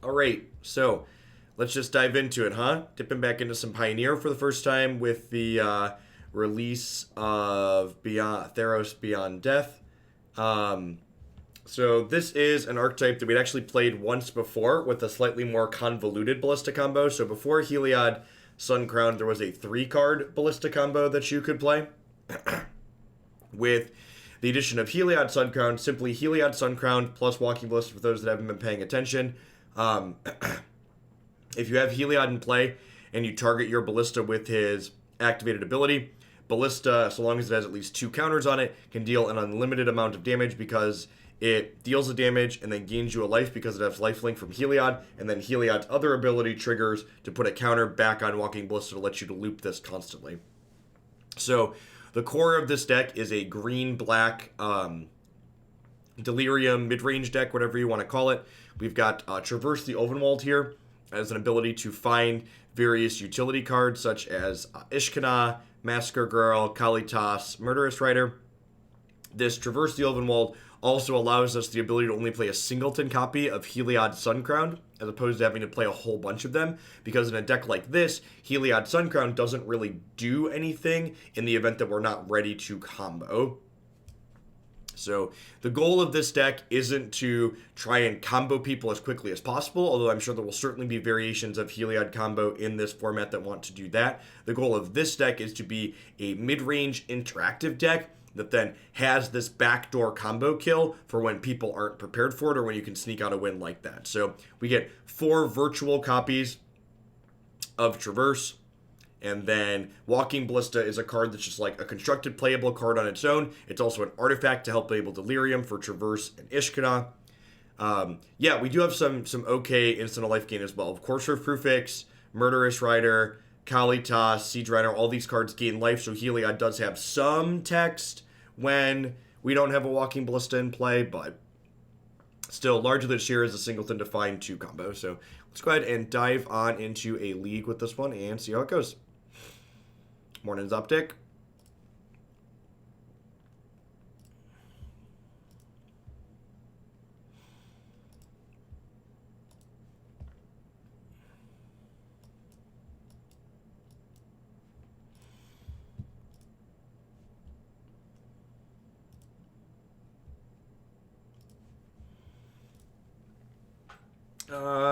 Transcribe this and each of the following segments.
All right, so let's just dive into it, huh? Dipping back into some Pioneer for the first time with the release of Beyond Theros Beyond Death. So this is an archetype that we'd actually played once before with a slightly more convoluted Ballista combo. So before Heliod Suncrown, there was a 3-card Ballista combo that you could play. With the addition of Heliod Suncrown, simply Heliod Suncrown plus Walking Ballista for those that haven't been paying attention. If you have Heliod in play and you target your Ballista with his activated ability, Ballista, so long as it has at least 2 counters on it, can deal an unlimited amount of damage because it deals the damage and then gains you a life because it has lifelink from Heliod, and then Heliod's other ability triggers to put a counter back on Walking Ballista to let you to loop this constantly. So the core of this deck is a green-black Delirium mid-range deck, whatever you want to call it. We've got Traverse the Ulvenwald here as an ability to find various utility cards such as Ishkanah, Massacre Girl, Kalitas, Murderous Rider. This Traverse the Ulvenwald also allows us the ability to only play a singleton copy of Heliod Suncrown, as opposed to having to play a whole bunch of them, because in a deck like this, Heliod Suncrown doesn't really do anything in the event that we're not ready to combo. So the goal of this deck isn't to try and combo people as quickly as possible, although I'm sure there will certainly be variations of Heliod combo in this format that want to do that. The goal of this deck is to be a mid-range interactive deck that then has this backdoor combo kill for when people aren't prepared for it or when you can sneak out a win like that. So we get 4 virtual copies of Traverse, and then Walking Ballista is a card that's just like a constructed playable card on its own. It's also an artifact to help enable Delirium for Traverse and Ishkanah. Yeah, we do have some okay instant life gain as well. Courser of Kruphix, Murderous Rider, Kalitas, Siege Rhino, all these cards gain life, so Heliod does have some text when we don't have a Walking Ballista in play, but still, larger than sheer is a singleton to find 2 combos. So let's go ahead and dive on into a league with this one and see how it goes. Morning's Optic.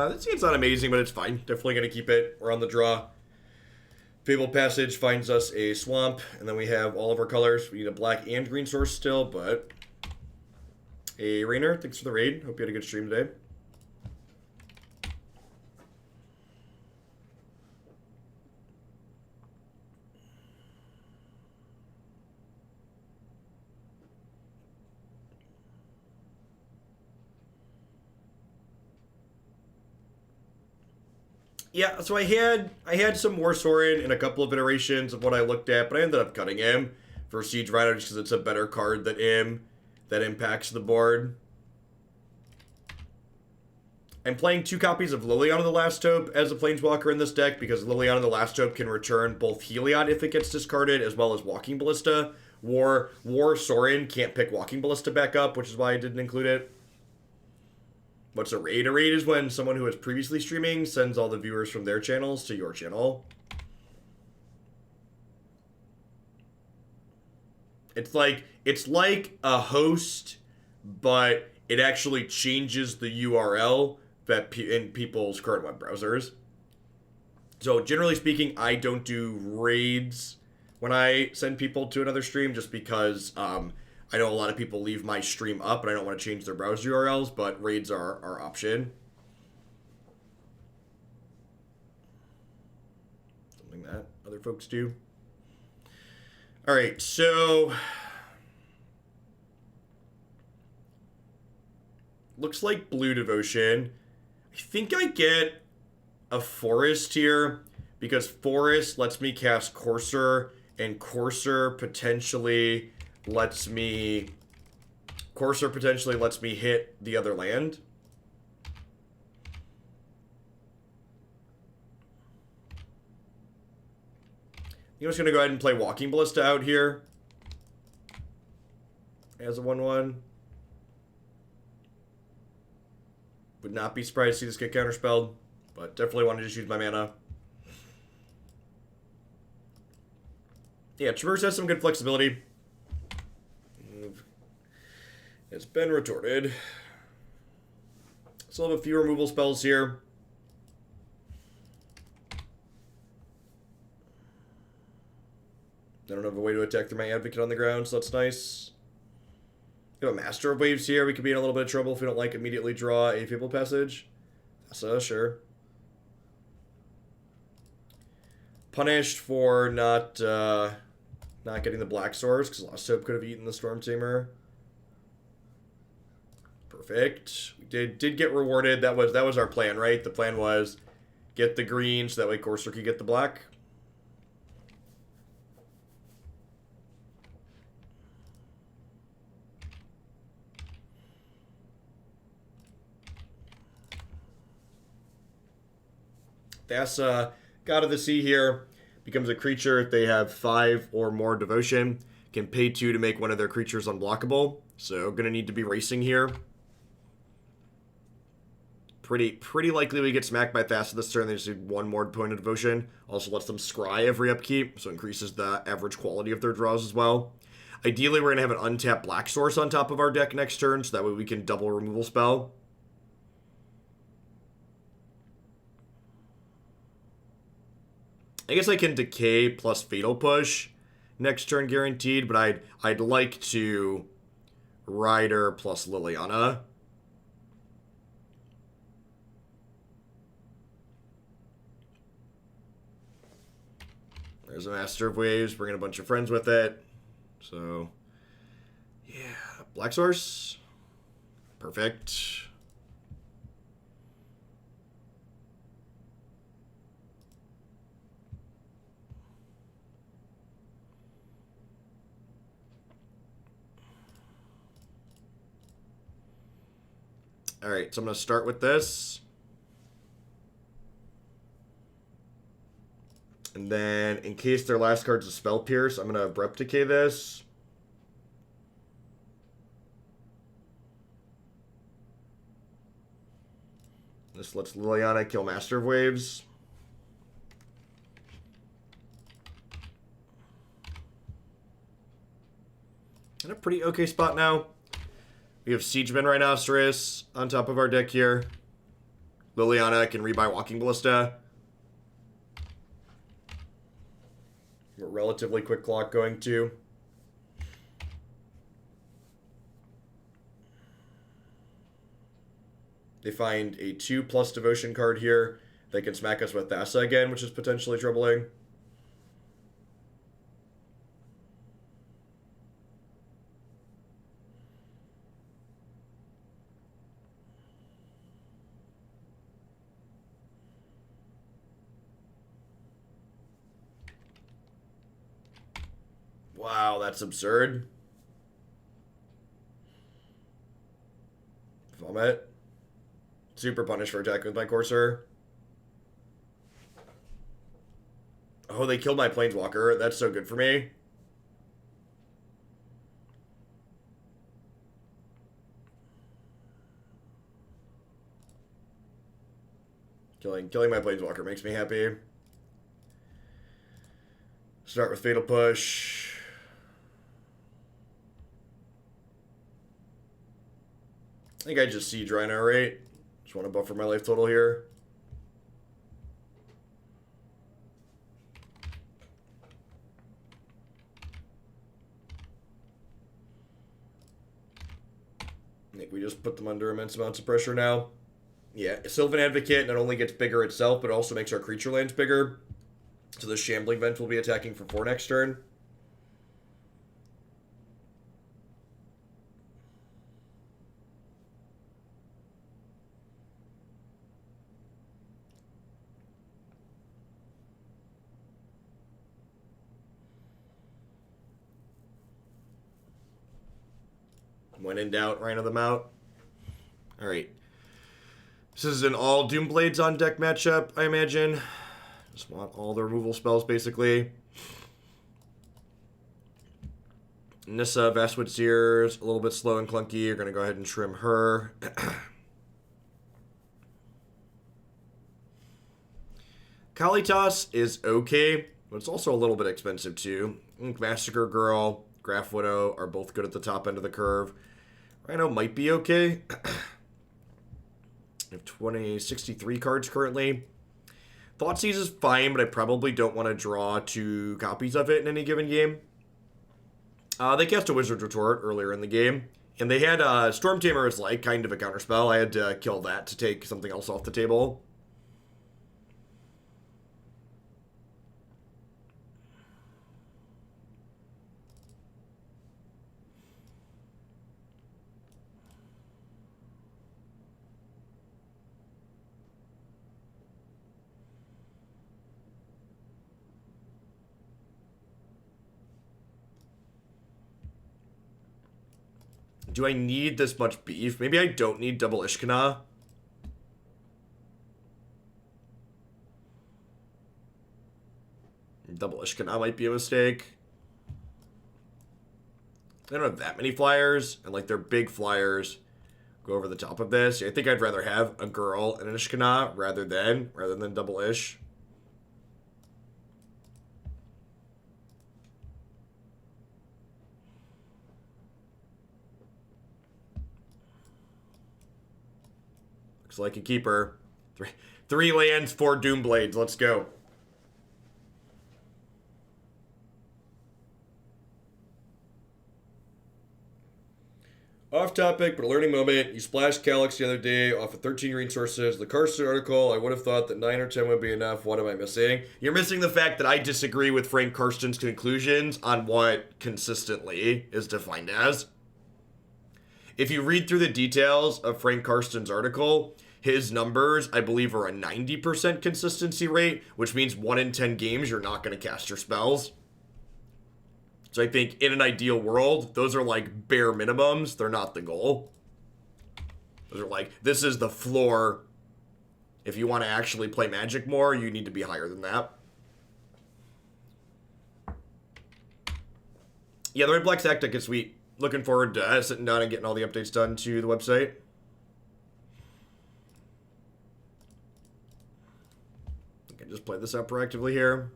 This game's not amazing, but it's fine. Definitely going to keep it. We're on the draw. Fabled Passage finds us a swamp, and then we have all of our colors. We need a black and green source still, but a Rainer, thanks for the raid. Hope you had a good stream today. Yeah, so I had some more Sorin in a couple of iterations of what I looked at, but I ended up cutting him for Siege Rhino just because it's a better card than him that impacts the board. I'm playing 2 copies of Liliana the Last Hope as a Planeswalker in this deck because Liliana the Last Hope can return both Heliod if it gets discarded as well as Walking Ballista. War Sorin can't pick Walking Ballista back up, which is why I didn't include it. What's a raid? A raid is when someone who was previously streaming sends all the viewers from their channels to your channel. It's like a host, but it actually changes the URL that in people's current web browsers. So generally speaking, I don't do raids when I send people to another stream just because I know a lot of people leave my stream up and I don't want to change their browser URLs, but raids are our option. Something that other folks do. Alright, so looks like Blue Devotion. I think I get a Forest here because Forest lets me cast Courser, and Courser potentially lets me hit the other land. I'm just going to go ahead and play Walking Ballista out here as a 1/1. Would not be surprised to see this get counterspelled, but definitely want to just use my mana. Yeah, Traverse has some good flexibility. It's been retorted. Still have a few removal spells here. I don't have a way to attack through my Advocate on the ground, so that's nice. We have a Master of Waves here. We could be in a little bit of trouble if we don't like immediately draw a Fabled Passage. So, sure. Punished for not getting the Black Source, because Lost Hope could have eaten the Storm Tamer. Perfect. We did get rewarded. That was our plan, right? The plan was get the green so that way Courser could get the black. Thassa, God of the Sea here, becomes a creature if they have 5 or more devotion. Can pay 2 to make one of their creatures unblockable. So gonna need to be racing here. Pretty likely we get smacked by Thassa this turn. They just need 1 more point of devotion. Also lets them scry every upkeep, so increases the average quality of their draws as well. Ideally, we're gonna have an untapped black source on top of our deck next turn, so that way we can double removal spell. I guess I can Decay plus Fatal Push next turn guaranteed, but I'd like to Rider plus Liliana. There's a Master of Waves, bringing a bunch of friends with it. So, yeah, Black Source. Perfect. Alright, so I'm going to start with this. And then, in case their last card's a Spell Pierce, I'm going to Abrupt Decay this. This lets Liliana kill Master of Waves. In a pretty okay spot now. We have Siege Rhinoceros on top of our deck here. Liliana can rebuy Walking Ballista. A relatively quick clock going too. They find a 2+ devotion card here. They can smack us with Thassa again, which is potentially troubling. Wow, that's absurd. Vomit. Super punished for attacking with my Courser. Oh, they killed my Planeswalker. That's so good for me. Killing my Planeswalker makes me happy. Start with Fatal Push. I think I just Siege Rhino, right? Just want to buffer my life total here. I think we just put them under immense amounts of pressure now. Yeah, Sylvan Advocate not only gets bigger itself, but also makes our creature lands bigger. So the Shambling Vent will be attacking for 4 next turn. When in doubt, Rhino them out. Alright. This is an all Doomblades on deck matchup, I imagine. Just want all the removal spells, basically. Nissa, Vastwood Seers, a little bit slow and clunky. You're going to go ahead and trim her. Kalitas is okay, but it's also a little bit expensive too. Massacre Girl, Grafwidow are both good at the top end of the curve. Rhino might be okay. I have 63 cards currently. Thoughtseize is fine, but I probably don't want to draw 2 copies of it in any given game. They cast a Wizard's Retort earlier in the game, and they had Storm Tamer as like kind of a counterspell. I had to kill that to take something else off the table. Do I need this much beef? Maybe I don't need double Ishkanah. Double Ishkanah might be a mistake. I don't have that many flyers, and like they're big flyers. Go over the top of this. I think I'd rather have a girl and an Ishkanah rather than double Ish. Looks like a keeper. Three lands, 4 Doomblades. Let's go. Off topic, but a learning moment. You splashed Calyx the other day off of 13 green sources. The Courser article, I would have thought that 9 or 10 would be enough. What am I missing? You're missing the fact that I disagree with Frank Karsten's conclusions on what consistently is defined as. If you read through the details of Frank Karsten's article, his numbers, I believe, are a 90% consistency rate, which means 1 in 10 games you're not going to cast your spells. So I think in an ideal world, those are like bare minimums. They're not the goal. Those are like, this is the floor. If you want to actually play Magic more, you need to be higher than that. Yeah, the Red Black tactic is sweet. Looking forward to sitting down and getting all the updates done to the website. I can just play this out proactively here.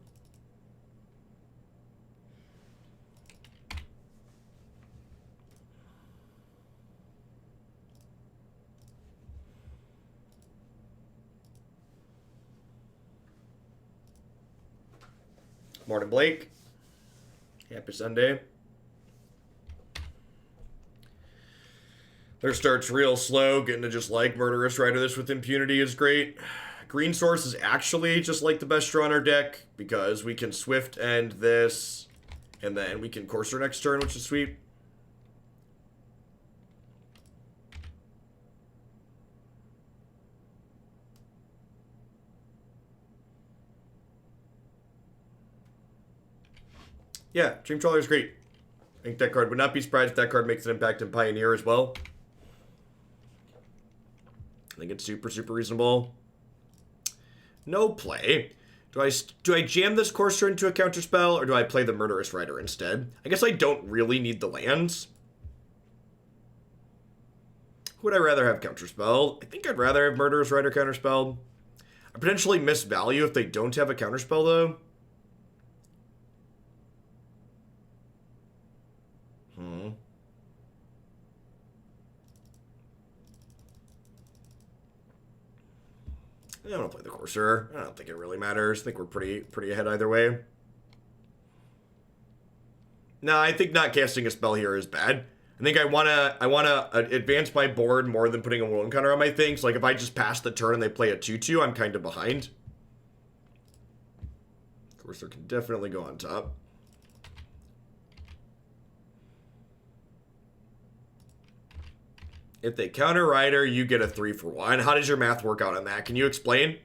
Morning, Blake. Happy Sunday. Their start's real slow. Getting to just like Murderous Rider this with impunity is great. Green source is actually just like the best draw on our deck because we can Swift end this and then we can Courser next turn, which is sweet. Yeah, Dream Trawler is great. I think that card would not be surprised if that card makes an impact in Pioneer as well. I think it's super, super reasonable. No play. Do I jam this Courser into a counterspell, or do I play the Murderous Rider instead? I guess I don't really need the lands. Who would I rather have counterspell? I think I'd rather have Murderous Rider counterspell. I potentially miss value if they don't have a counterspell, though. I don't want to play the Courser. I don't think it really matters. I think we're pretty ahead either way. No, I think not casting a spell here is bad. I think I wanna advance my board more than putting a wound counter on my thing. So like if I just pass the turn and they play a 2/2, I'm kind of behind. Courser can definitely go on top. If they counter Rider, you get a 3-for-1. How does your math work out on that? Can you explain?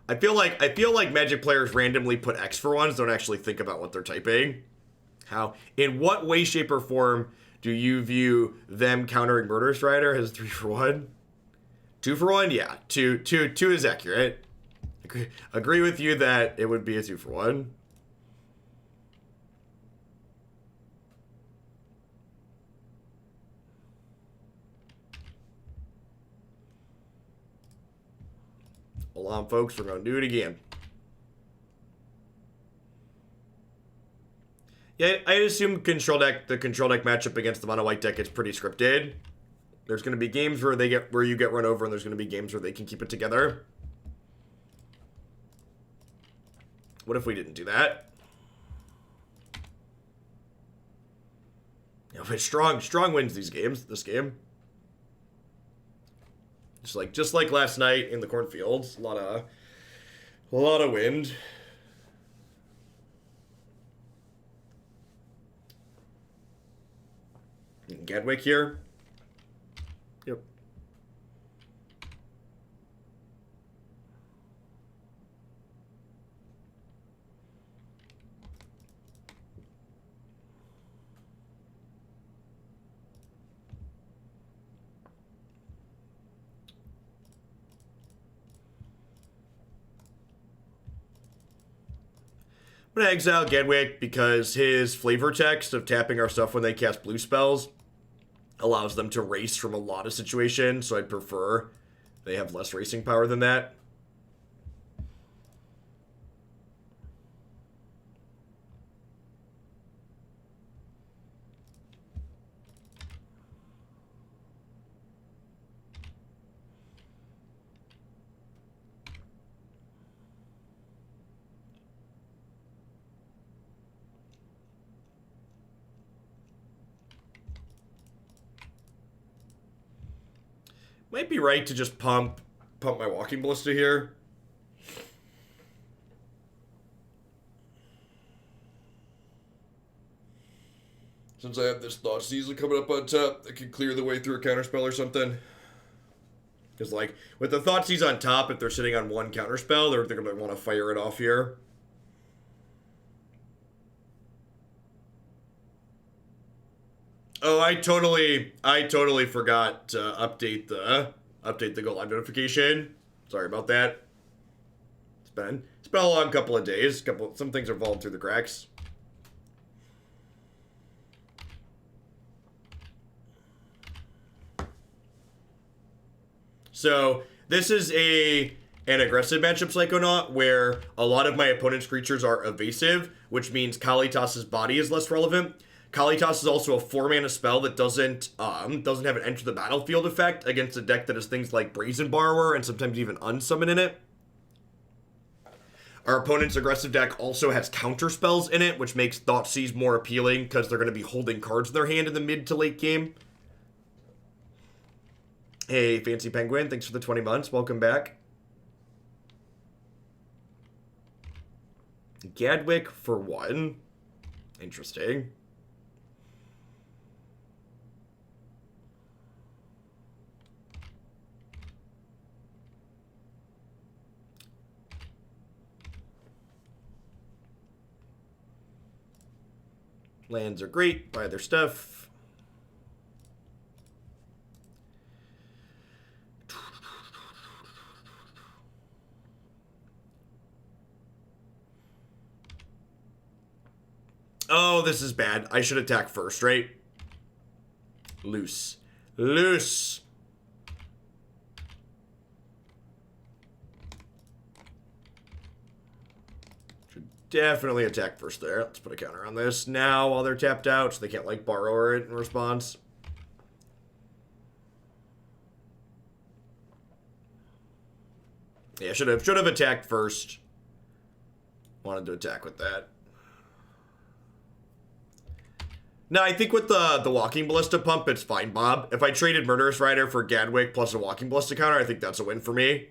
I feel like Magic players randomly put X for ones, don't actually think about what they're typing. How? In what way, shape, or form do you view them countering Murderous Rider as 3-for-1? 2-for-1? Yeah. 2 is accurate. Agree with you that it would be a 2-for-1. Hold on, folks. We're going to do it again. Yeah, I assume the control deck matchup against the mono white deck is pretty scripted. There's going to be games where you get run over, and there's going to be games where they can keep it together. What if we didn't do that? Yeah, but strong wins this game. Just like last night in the cornfields, a lot of wind. Gedwick here. Yep. I'm going to exile Gedwick because his flavor text of tapping our stuff when they cast blue spells allows them to race from a lot of situations, so I'd prefer they have less racing power than that. Might be right to just pump my Walking Ballista here. Since I have this Thoughtseize coming up on top, that can clear the way through a counterspell or something. Because, like, with the Thoughtseize on top, if they're sitting on one counterspell, they're going to want to fire it off here. Oh, I totally forgot to update the goal line notification. Sorry about that. It's been a long couple of days. Some things are falling through the cracks. So this is an aggressive matchup Psychonaut where a lot of my opponent's creatures are evasive, which means Kalitas' body is less relevant. Kalitas is also a 4-mana spell that doesn't have an enter the battlefield effect against a deck that has things like Brazen Borrower and sometimes even Unsummon in it. Our opponent's aggressive deck also has counter spells in it, which makes Thoughtseize more appealing because they're going to be holding cards in their hand in the mid to late game. Hey, Fancy Penguin, thanks for the 20 months. Welcome back. Gadwick for 1. Interesting. Lands are great. Buy their stuff. Oh, this is bad. I should attack first, right? Loose. Loose. Definitely attack first there. Let's put a counter on this now while they're tapped out so they can't, like, borrow it in response. Yeah, should have attacked first. Wanted to attack with that. No, I think with the Walking Ballista pump, it's fine, Bob. If I traded Murderous Rider for Gadwick plus a Walking Ballista counter, I think that's a win for me.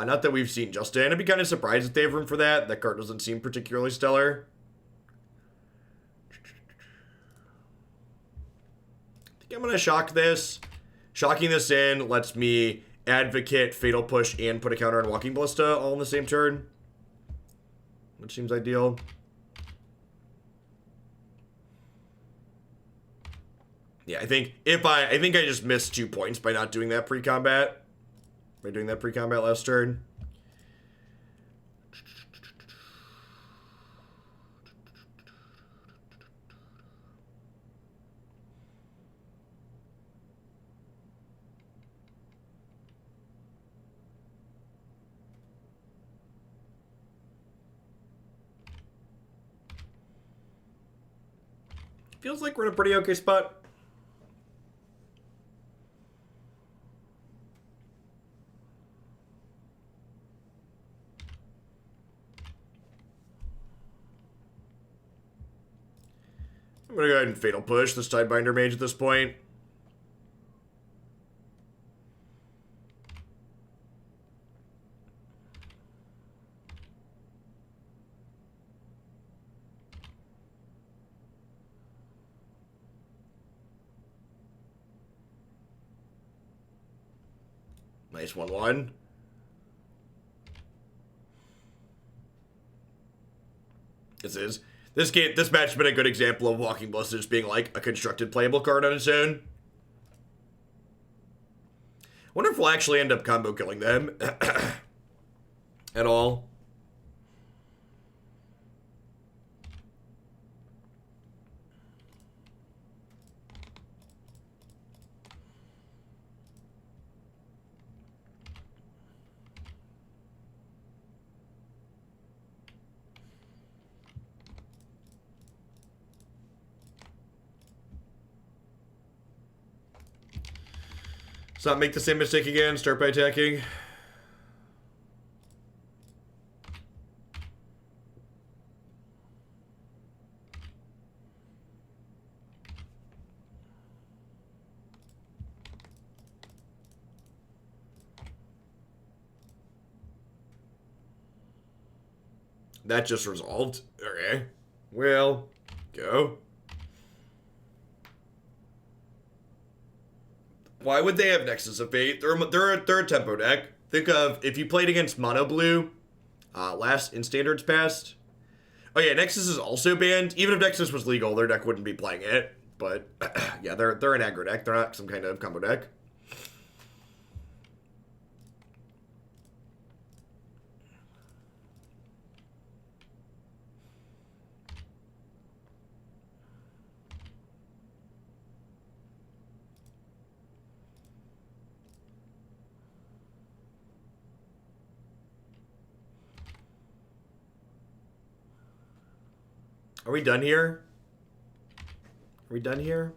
Not that we've seen Justin. I'd be kind of surprised if they have room for that. That card doesn't seem particularly stellar. I think I'm going to shock this. Shocking this in lets me Advocate, Fatal Push, and put a counter on Walking Ballista all in the same turn. Which seems ideal. Yeah, I think I just missed 2 points by not doing that pre-combat. By doing that pre-combat last turn. feels like we're in a pretty okay spot. I'm going to go ahead and Fatal Push this Tidebinder Mage at this point. Nice 1-1. This match has been a good example of Walking Ballista just being like a constructed playable card on its own. Wonder if we'll actually end up combo killing them at all. Let's not make the same mistake again. Start by attacking. That just resolved. Okay. Well, go. Why would they have Nexus of Fate? They're a tempo deck. Think of if you played against Mono Blue last in Standards Past. Oh yeah, Nexus is also banned. Even if Nexus was legal, their deck wouldn't be playing it. But yeah, they're an aggro deck. They're not some kind of combo deck. Are we done here? Are we done here?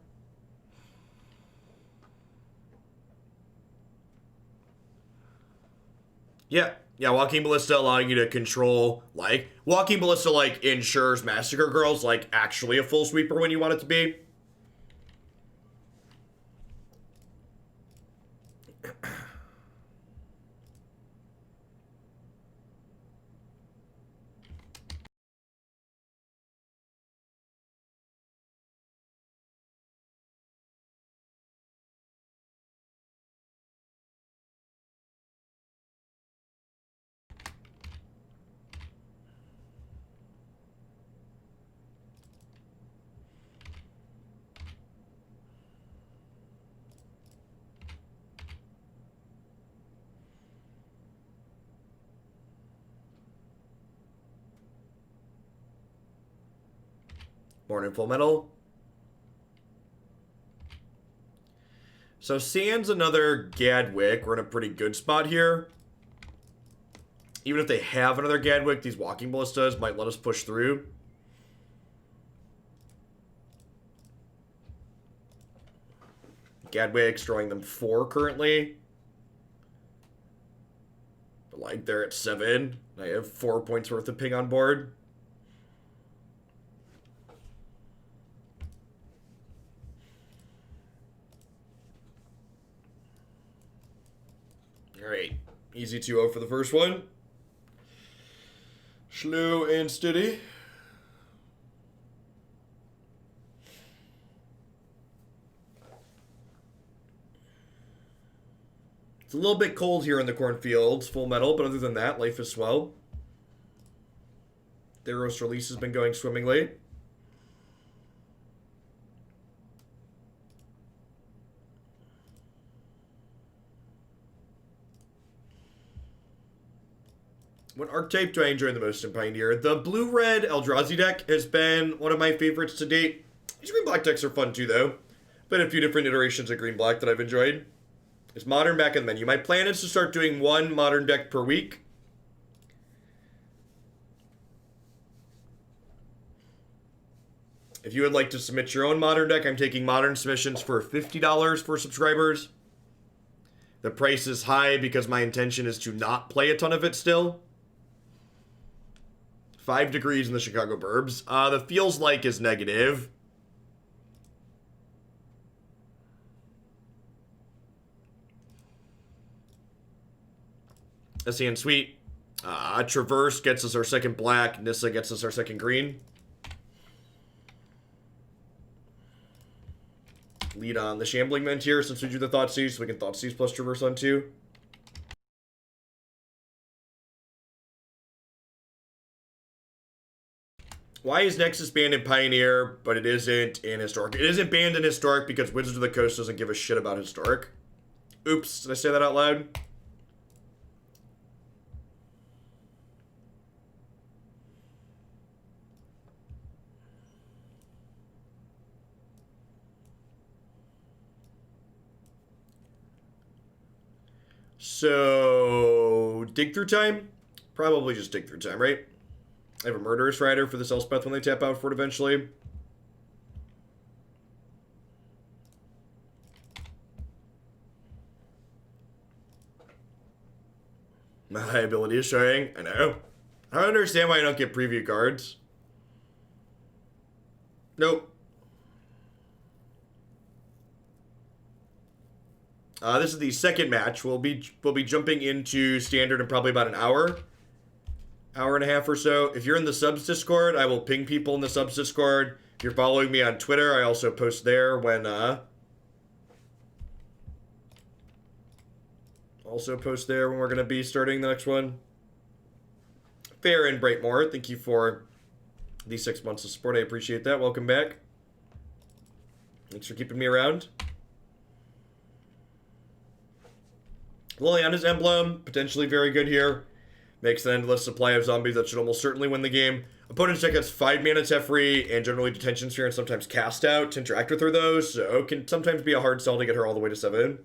Yeah. Yeah, Walking Ballista allowing you to control, like, Walking Ballista, like, ensures Massacre Girl's, like, actually a full sweeper when you want it to be. Born in Full Metal. So sans another Gadwick. We're in a pretty good spot here. Even if they have another Gadwick, these Walking Ballistas might let us push through. Gadwick's drawing them 4 currently. But like they're at 7. I have 4 points worth of ping on board. Alright, easy 2-0 for the first one. Slow and steady. It's a little bit cold here in the cornfields, Full Metal, but other than that, life is swell. Theros release has been going swimmingly. What archetype do I enjoy the most in Pioneer? The blue-red Eldrazi deck has been one of my favorites to date. These green-black decks are fun too, though. Been a few different iterations of green-black that I've enjoyed. Is Modern back in the menu? My plan is to start doing one Modern deck per week. If you would like to submit your own Modern deck, I'm taking Modern submissions for $50 for subscribers. The price is high because my intention is to not play a ton of it still. 5 degrees in the Chicago burbs. The feels like is negative. SCN sweet. Traverse gets us our second black. Nissa gets us our second green. Lead on the Shambling Vent here since we do the Thoughtseize, so we can Thoughtseize plus Traverse on 2. Why is Nexus banned in Pioneer, but it isn't in Historic? It isn't banned in Historic because Wizards of the Coast doesn't give a shit about Historic. Oops, did I say that out loud? So, dig through time? Probably just dig through time, right? I have a Murderous Rider for this Elspeth when they tap out for it eventually. My ability is showing. I know. I don't understand why I don't get preview cards. Nope. This is the second match. We'll be jumping into Standard in probably about an hour and a half or so. If you're in the subs Discord, I will ping people in the subs Discord. If you're following me on Twitter, I also post there when we're going to be starting the next one. Fair and Brightmore, thank you for the 6 months of support. I appreciate that. Welcome back. Thanks for keeping me around. Liliana's Emblem, potentially very good here. Makes an endless supply of zombies that should almost certainly win the game. Opponent's deck has 5 mana Teferi and generally Detention Sphere and sometimes Cast Out to interact with her though, so it can sometimes be a hard sell to get her all the way to 7.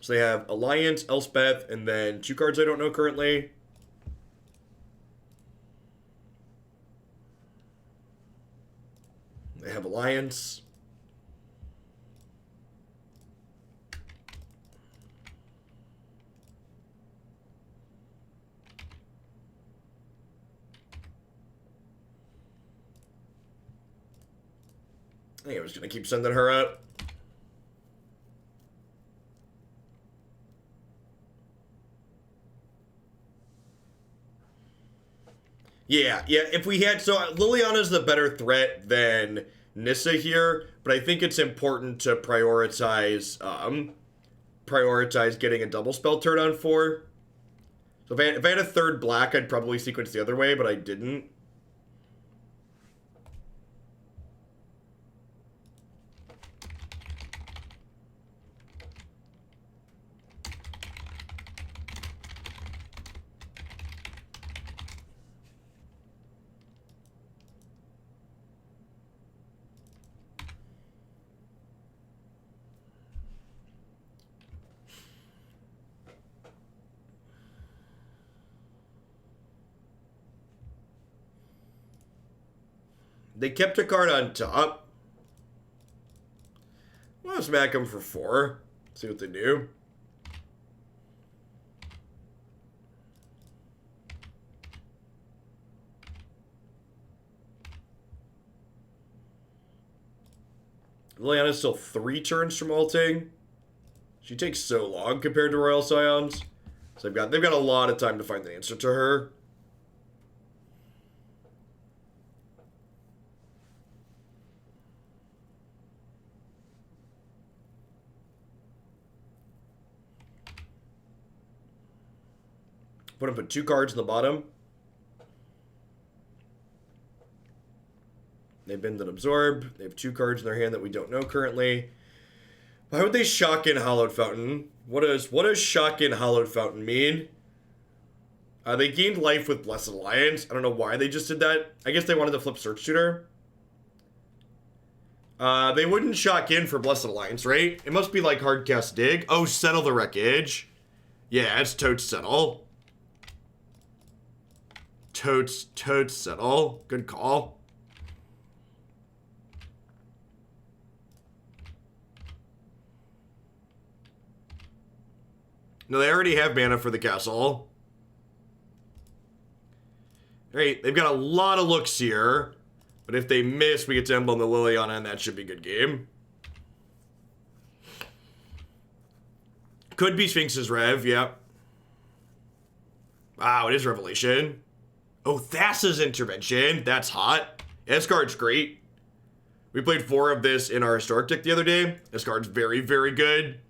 So they have Alliance, Elspeth, and then 2 cards I don't know currently. They have Alliance. I think I was going to keep sending her out. Yeah, if we had... So, Liliana's the better threat than Nissa here, but I think it's important to prioritize getting a double spell turn on 4. So if I had a third black, I'd probably sequence the other way, but I didn't. They kept a card on top. I'll smack them for 4. See what they do. Liliana's still 3 turns from ulting. She takes so long compared to Royal Scions. So they've got a lot of time to find the answer to her. Put 2 cards in the bottom. They bend and absorb. They have 2 cards in their hand that we don't know currently. Why would they shock in Hallowed Fountain? What does shock in Hallowed Fountain mean? They gained life with Blessed Alliance. I don't know why they just did that. I guess they wanted to flip Search Shooter. They wouldn't shock in for Blessed Alliance, right? It must be like Hardcast Dig. Oh, Settle the Wreckage. Yeah, it's totes settle. Totes settle. Good call. No, they already have mana for the castle. Alright, they've got a lot of looks here. But if they miss, we get to emblem the Liliana, and that should be a good game. Could be Sphinx's Rev, yeah. Wow, it is Revelation. Oh, Thassa's Intervention. That's hot. Yeah, this card's great. We played 4 of this in our Historic deck the other day. This card's very, very good.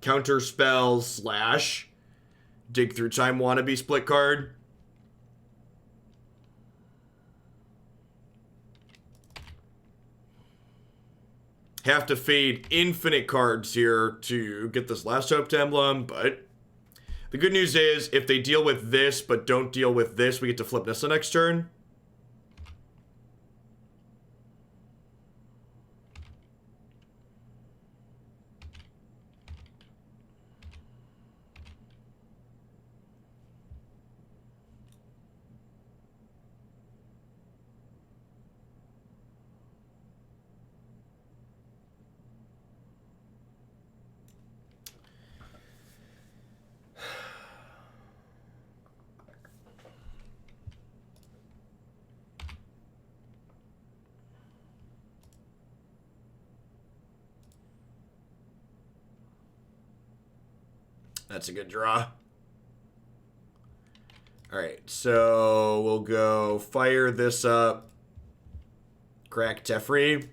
Counter spells slash dig through time wannabe split card. Have to fade infinite cards here to get this Last Hope emblem, but the good news is if they deal with this but don't deal with this, we get to flip Nissa next turn. That's a good draw. Alright, so we'll go fire this up. Crack Teferi.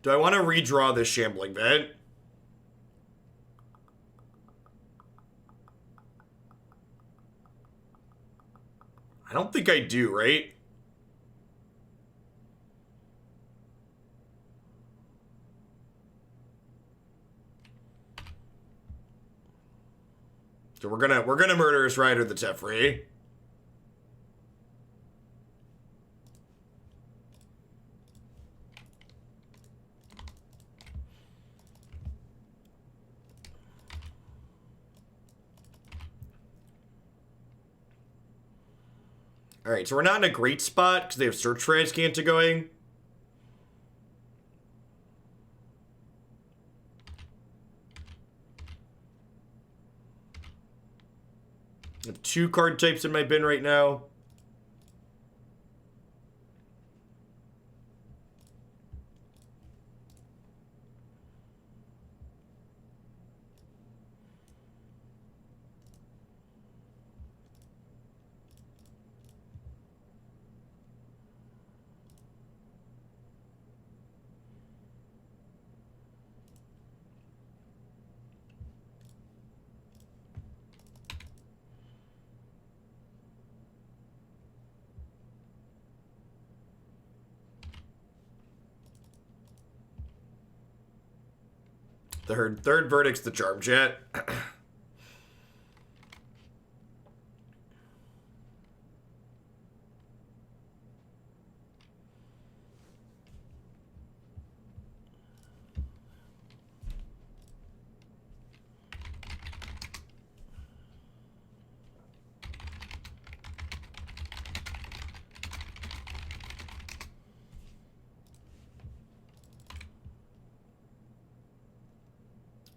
Do I want to redraw this Shambling Vent? I don't think I do, right? So we're gonna Murderous Rider the Teferi. Alright, so we're not in a great spot because they have Search for Ishkanah going. I have 2 card types in my bin right now. The third verdict's the Charm Jet.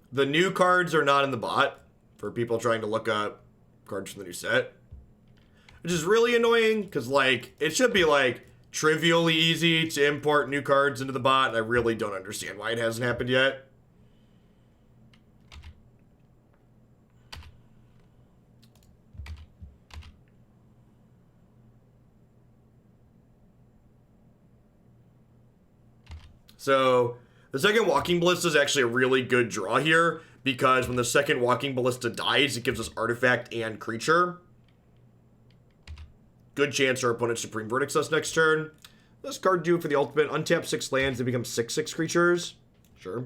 The new cards are not in the bot for people trying to look up cards from the new set. Which is really annoying because, like, it should be, like, trivially easy to import new cards into the bot, and I really don't understand why it hasn't happened yet. So the second Walking Ballista is actually a really good draw here because when the second Walking Ballista dies, it gives us artifact and creature. Good chance our opponent Supreme Verdicts us next turn. This card do for the ultimate. Untap 6 lands, they become 6/6 creatures. Sure.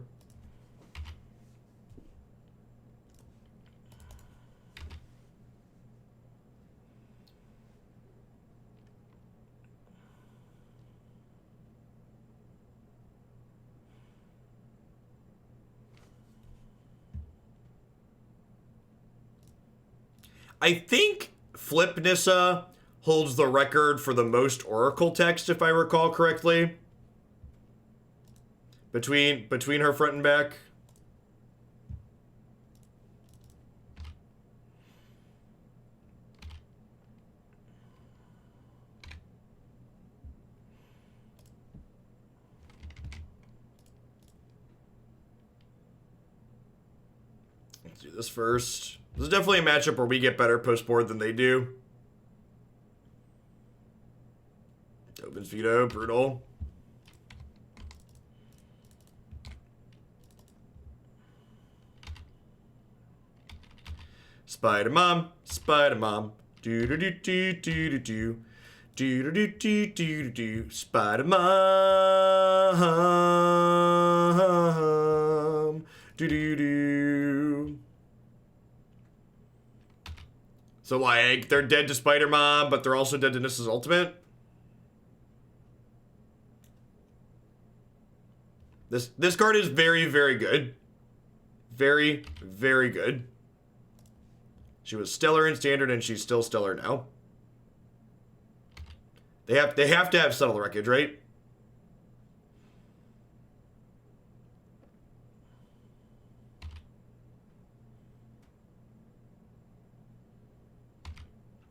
I think Flip Nissa holds the record for the most Oracle text, if I recall correctly. Between her front and back. Let's do this first. This is definitely a matchup where we get better post-board than they do. Opens veto, brutal. Spider-Mom, Spider-Mom. Do-do-do-do-do-do-do. Do-do-do-do-do-do-do. Spider-Mom. Do-do-do. So, like, they're dead to Spider-Mom, but they're also dead to Nissa's ultimate? This card is very, very good. Very, very good. She was stellar in Standard, and she's still stellar now. They have to have Settle the Wreckage, right?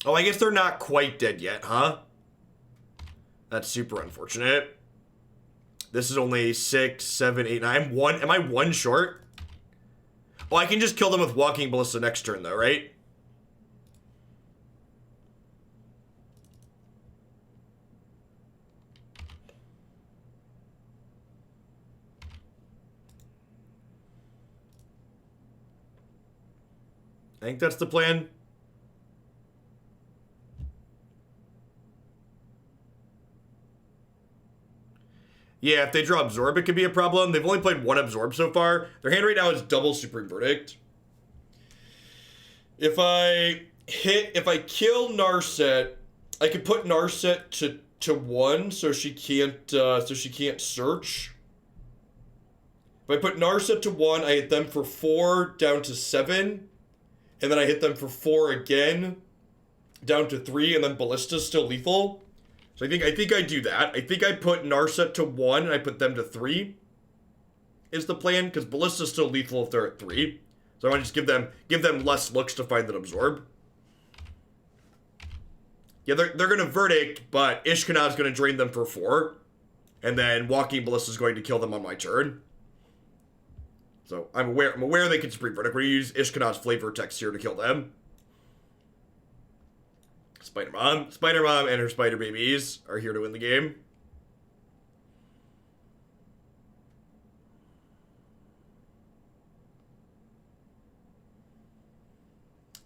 Oh, I guess they're not quite dead yet, huh? That's super unfortunate. This is only 6, 7, 8, 9. Am I one short? Oh, I can just kill them with Walking Ballista next turn, though, right? I think that's the plan. Yeah, if they draw Absorb, it could be a problem. They've only played one Absorb so far. Their hand right now is double Supreme Verdict. If I kill Narset, I could put Narset to 1 so she can't search. If I put Narset to 1, I hit them for 4 down to 7. And then I hit them for 4 again, down to 3, and then Ballista's still lethal. So I think I do that. I think I put Narset to 1 and I put them to 3 is the plan, because Ballista's still lethal if they're at 3. So I want to just give them less looks to find that Absorb. Yeah, they're gonna Verdict, but Ishkanah's gonna drain them for 4. And then Walking Ballista's going to kill them on my turn. So I'm aware they can Supreme Verdict. We're gonna use Ishkanah's flavor text here to kill them. Spider-Mom and her spider babies are here to win the game.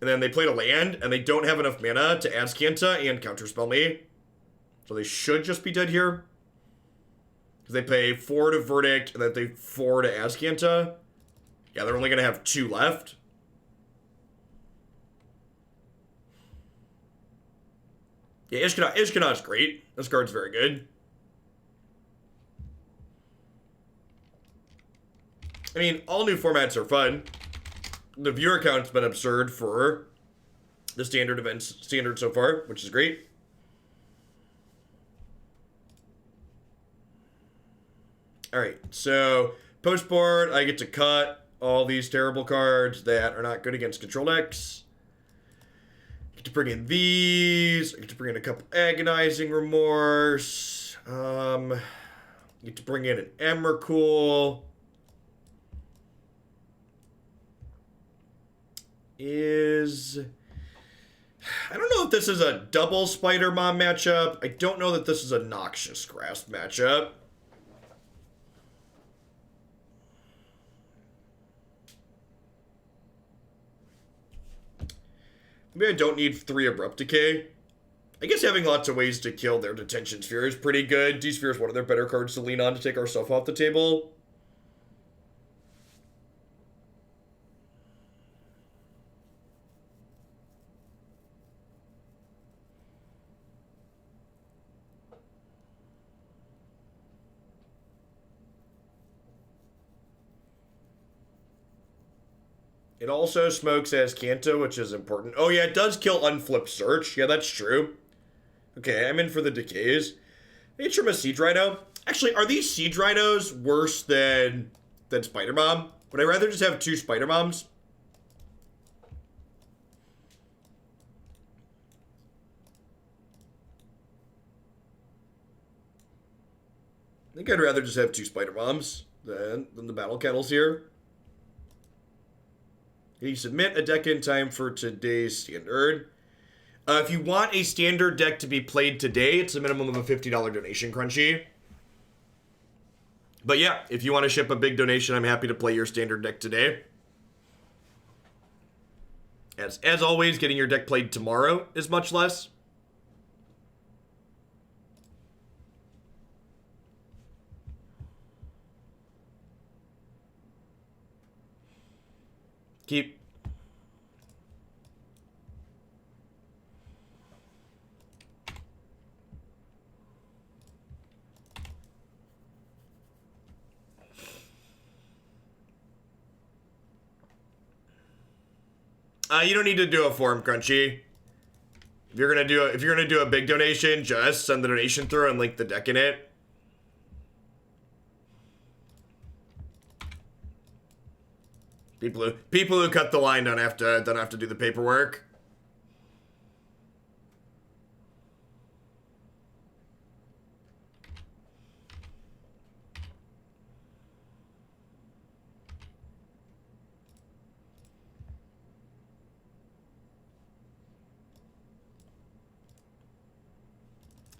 And then they played a land, and they don't have enough mana to Azcanta and counterspell me. So they should just be dead here. Because they pay 4 to Verdict, and then they 4 to Azcanta. Yeah, they're only going to have 2 left. Yeah, Ishkanah is great. This card's very good. I mean, all new formats are fun. The viewer count's been absurd for the standard so far, which is great. Alright, so post-board, I get to cut all these terrible cards that are not good against control decks. I get to bring in these. I get to bring in a couple Agonizing Remorse. I get to bring in an Emrakul. I don't know if this is a double Spider-Mom matchup. I don't know that this is a Noxious Grasp matchup. Maybe I don't need 3 Abrupt Decay. I guess having lots of ways to kill their Detention Sphere is pretty good. D-Sphere is one of their better cards to lean on to take our stuff off the table. It also smokes as Kanto, which is important. Oh yeah, it does kill Unflip Search. Yeah, that's true. Okay, I'm in for the decays. Hey, trim a Siege Rhino. Actually, are these Siege Rhinos worse than Spider Mom? Would I rather just have 2 Spider Moms? I think I'd rather just have 2 Spider Moms than the Battle Kettles here. You submit a deck in time for today's standard. If you want a standard deck to be played today, it's a minimum of a $50 donation, Crunchy. But yeah, if you want to ship a big donation, I'm happy to play your standard deck today. As always, getting your deck played tomorrow is much less. Keep. You don't need to do a form, Crunchy. If you're gonna do a big donation, just send the donation through and link the deck in it. People who cut the line don't have to do the paperwork.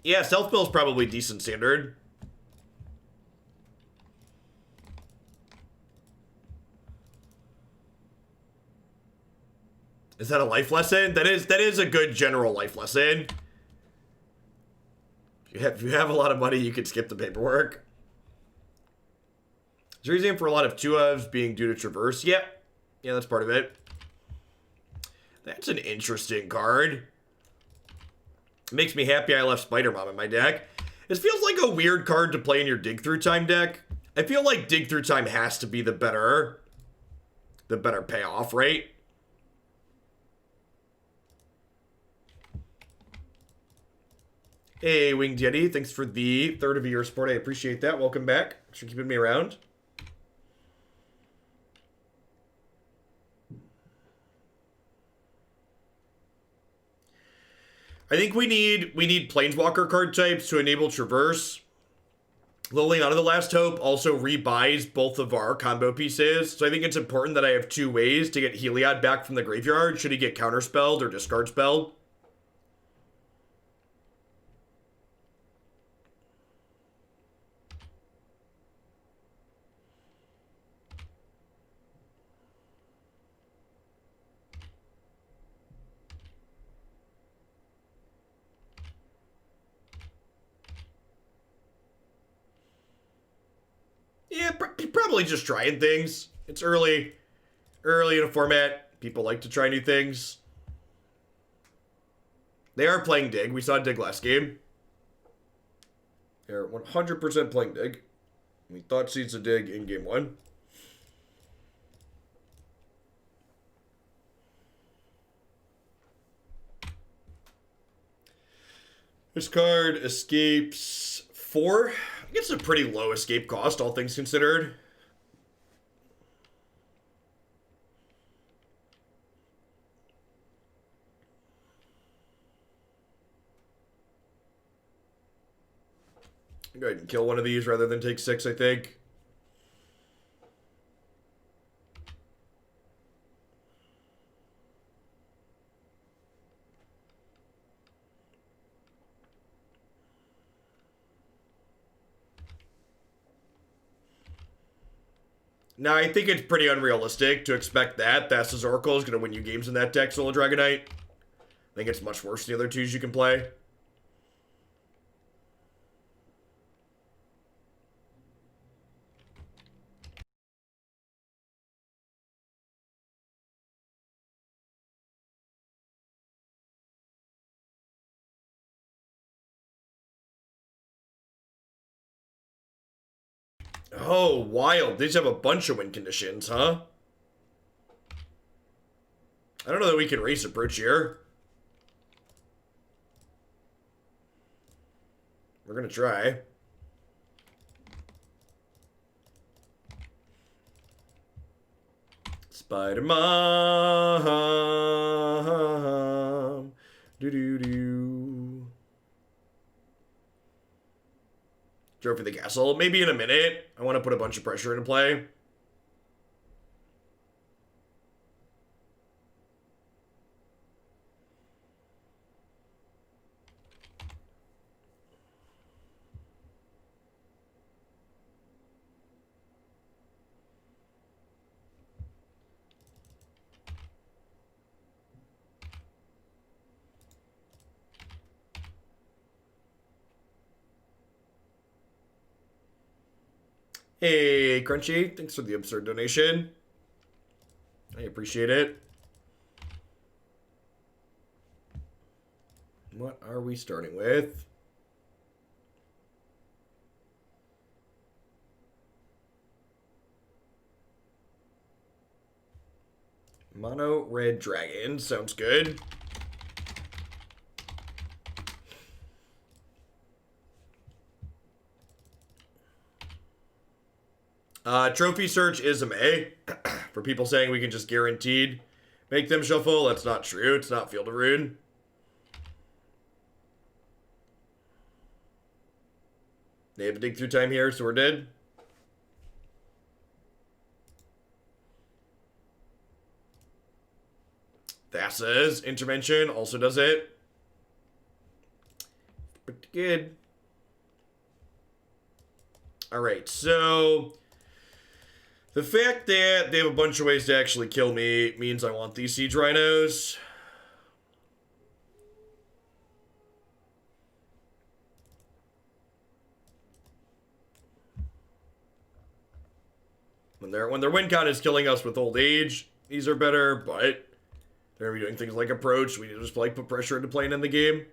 Yeah, self-bill is probably decent standard. Is that a life lesson? That is a good general life lesson. If you have a lot of money, you can skip the paperwork. Is there reason for a lot of 2-ofs being due to Traverse? Yeah, that's part of it. That's an interesting card. It makes me happy I left Spider-Mom in my deck. It feels like a weird card to play in your Dig Through Time deck. I feel like Dig Through Time has to be the better payoff, right? Hey, Winged Yeti, thanks for the 3rd of your support. I appreciate that. Welcome back. Thanks for keeping me around. I think we need Planeswalker card types to enable Traverse. Liliana, the Last Hope, also rebuys both of our combo pieces. So I think it's important that I have 2 ways to get Heliod back from the graveyard should he get counterspelled or discard spelled. Yeah, probably just trying things. It's early in a format. People like to try new things. They are playing Dig. We saw Dig last game. They're 100% playing Dig. We Thoughtseize a Dig in game 1. This card escapes 4. I think it's a pretty low escape cost, all things considered. Go ahead and kill one of these rather than take 6, I think. Now, I think it's pretty unrealistic to expect that Thassa's Oracle is going to win you games in that deck, Soul Dragonite. I think it's much worse than the other 2s you can play. Oh, wild. These have a bunch of win conditions, huh? I don't know that we can race approach here. We're gonna try. Spider-Man. Do-do-do. Trophy the castle. Maybe in a minute. I want to put a bunch of pressure into play. Hey, Crunchy, thanks for the absurd donation. I appreciate it. What are we starting with? Mono Red Dragon, sounds good. Trophy search is a May. For people saying we can just guaranteed make them shuffle, that's not true. It's not Field of Ruin. They have a dig through time here, so we're dead. Thassa's intervention also does it. Pretty good. Alright, so the fact that they have a bunch of ways to actually kill me means I want these Siege Rhinos. When their win count is killing us with old age, these are better, but they're gonna be doing things like approach. We need to just like put pressure into playing in the game.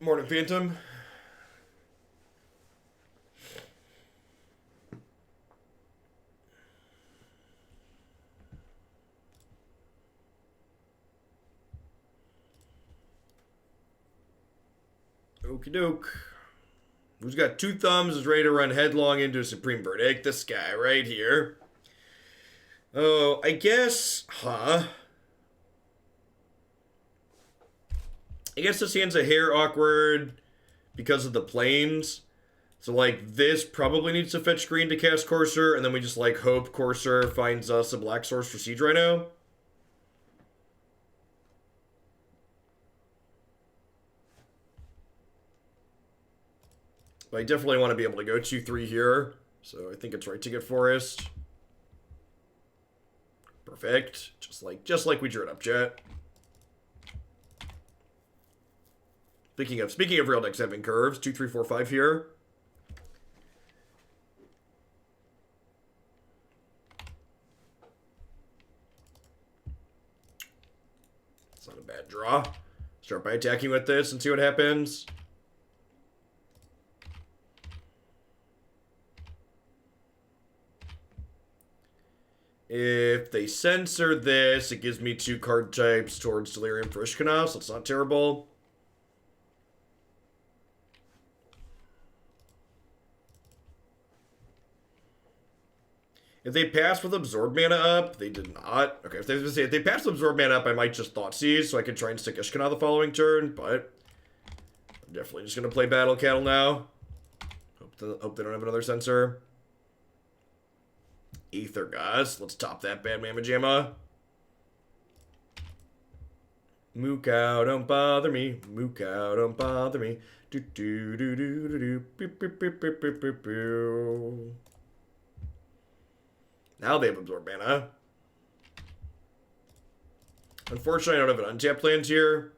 Morning, Phantom. Okie doke. Who's got two thumbs is ready to run headlong into a Supreme Verdict? This guy right here. Oh, I guess, I guess this hand's a hair awkward because of the planes. So, like, this probably needs to fetch green to cast Courser, and then we just, like, hope Courser finds us a black source for Siege Rhino. But I definitely want to be able to go 2-3 here, so I think it's right to get Forest. Perfect. Just like we drew it up, chat. Speaking of real decks having curves, 2, 3, 4, 5 here. It's not a bad draw. Start by attacking with this and see what happens. If they censor this, it gives me 2 card types towards Delirium for Ishkanah, so it's not terrible. If they pass with Absorb Mana up, they did not. Okay, if they pass with Absorb Mana up, I might just Thoughtseize, so I could try and stick Ishkanah the following turn, but I'm definitely just going to play Battle Cattle now. Hope they don't have another censor. Aether Gods. Let's top that bad Mamma Jamma. Moo cow, don't bother me. Moo cow, don't bother me. Do do do do do do. Beep, beep, beep, beep, beep, beep, beep. Now they have absorb mana. Unfortunately, I don't have an untapped land here.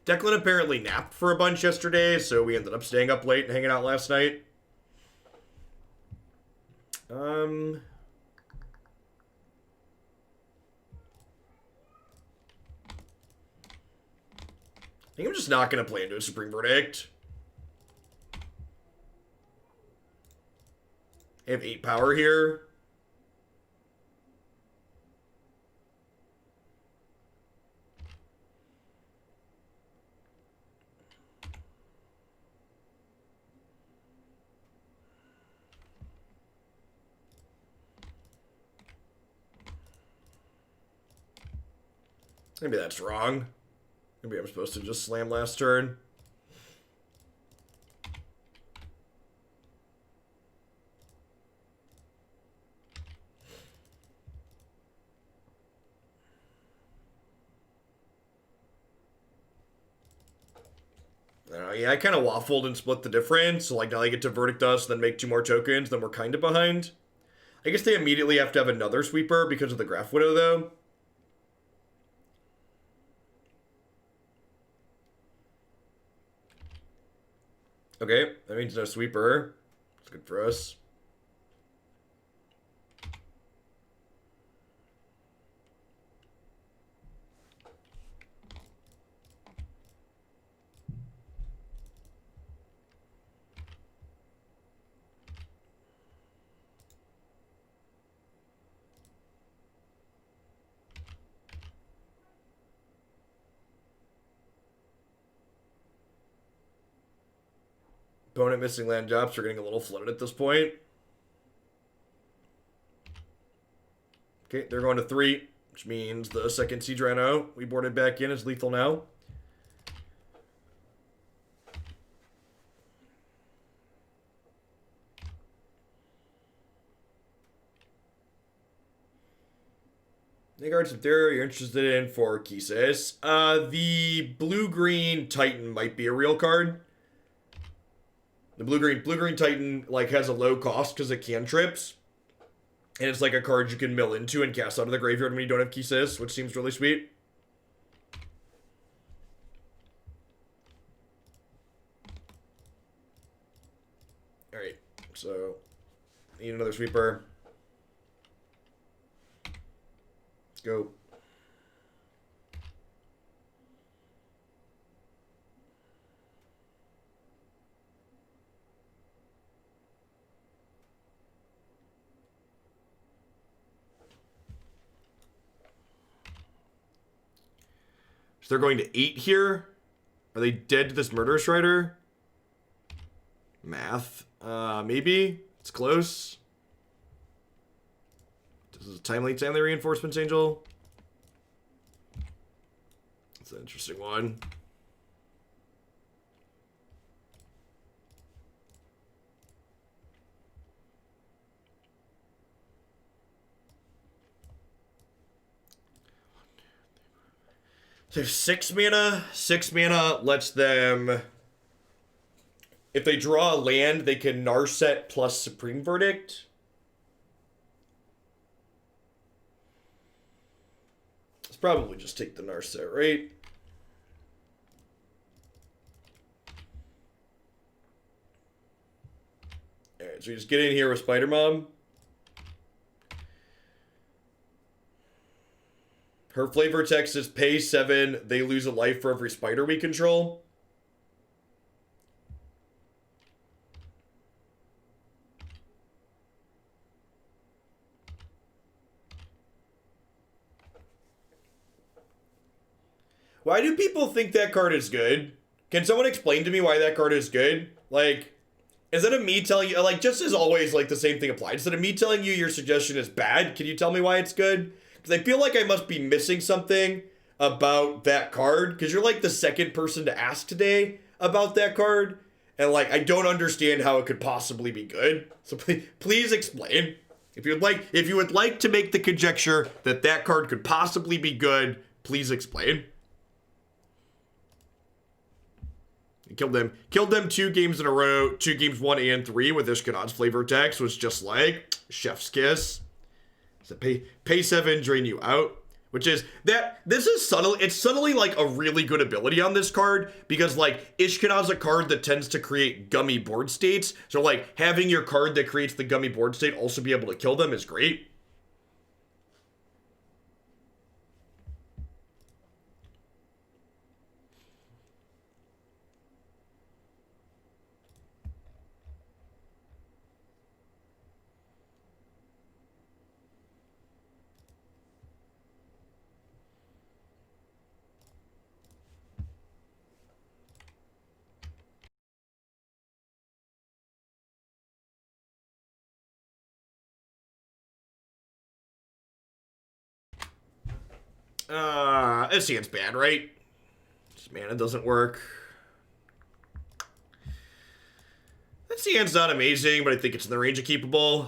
Declan apparently napped for a bunch yesterday, so we ended up staying up late and hanging out last night. I think I'm just not going to play into a Supreme Verdict. I have 8 power here. Maybe that's wrong. Maybe I'm supposed to just slam last turn. Yeah, I kind of waffled and split the difference. So, like, now they get to Verdict us, then make 2 more tokens, then we're kind of behind. I guess they immediately have to have another sweeper because of the Grafwidow, though. Okay, that means no sweeper. It's good for us. Opponent missing land drops are getting a little flooded at this point. Okay, they're going to 3, which means the second Siege Rhino we boarded back in is lethal now. Any cards up there you're interested in for Kalitas? The blue-green Titan might be a real card. The blue-green Titan, like, has a low cost because it cantrips. And it's like a card you can mill into and cast out of the graveyard when you don't have Kalitas, which seems really sweet. Alright, so need another sweeper. Let's go. So they're going to 8 here. Are they dead to this Murderous Rider? Math. Maybe. It's close. This is a timely reinforcements, Angel. That's an interesting one. So 6 mana. 6 mana lets them... If they draw a land, they can Narset plus Supreme Verdict. Let's probably just take the Narset, right? Alright, so we just get in here with Spider Mom. Her flavor text is pay 7, they lose a life for every spider we control. Why do people think that card is good? Can someone explain to me why that card is good? Like, is that a me telling you, like, just as always, like, the same thing applies. Is it a me telling you your suggestion is bad? Can you tell me why it's good? Because I feel like I must be missing something about that card. Because you're, like, the second person to ask today about that card. And, like, I don't understand how it could possibly be good. So please explain. If you would like to make the conjecture that that card could possibly be good, please explain. Killed them 2 games in a row, 2 games 1 and 3 with Ishkanah's flavor text was just like chef's kiss. So pay 7, drain you out. Which is that this is subtle. It's subtly like a really good ability on this card because like Ishkanah's a card that tends to create gummy board states. So like having your card that creates the gummy board state also be able to kill them is great. This hand's bad, right? This mana doesn't work. This hand's not amazing, but I think it's in the range of keepable.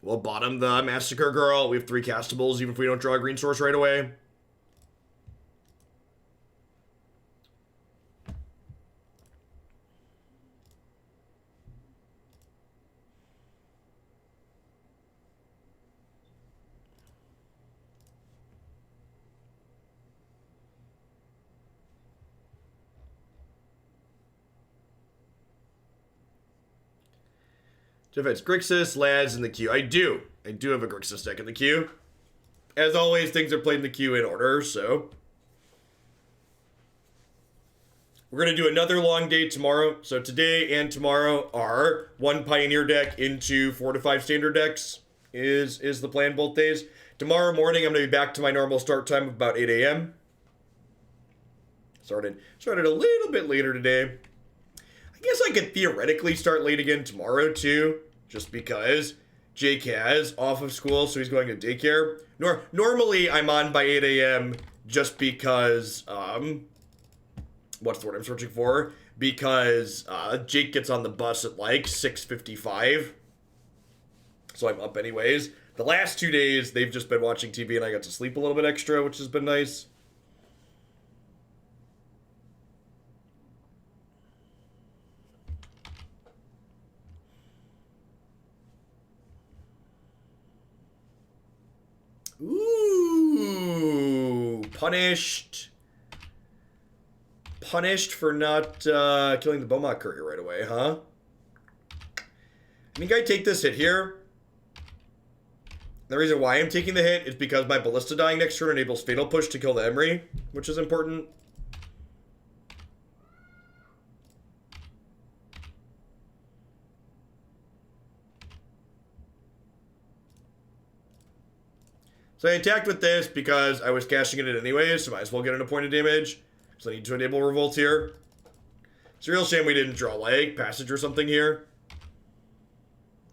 We'll bottom the Massacre Girl. We have 3 castables, even if we don't draw a green source right away. So if it's Grixis, Lads in the queue. I do have a Grixis deck in the queue. As always, things are played in the queue in order, so. We're going to do another long day tomorrow. So today and tomorrow are 1 Pioneer deck into 4 to 5 standard decks is the plan both days. Tomorrow morning, I'm going to be back to my normal start time of about 8 a.m. Started a little bit later today. I guess I could theoretically start late again tomorrow, too, just because Jake has off of school, so he's going to daycare. Normally, I'm on by 8 a.m. just because, what's the word I'm searching for? Because Jake gets on the bus at, like, 6:55, so I'm up anyways. The last 2 days, they've just been watching TV, and I got to sleep a little bit extra, which has been nice. Ooh, punished for not killing the Beaumont Courier right away, huh? I think I take this hit here. The reason why I'm taking the hit is because my Ballista dying next turn enables Fatal Push to kill the Emry, which is important. So I attacked with this because I was cashing it in anyways, so might as well get an appointed damage. So I need to enable Revolt here. It's a real shame we didn't draw like Passage or something here.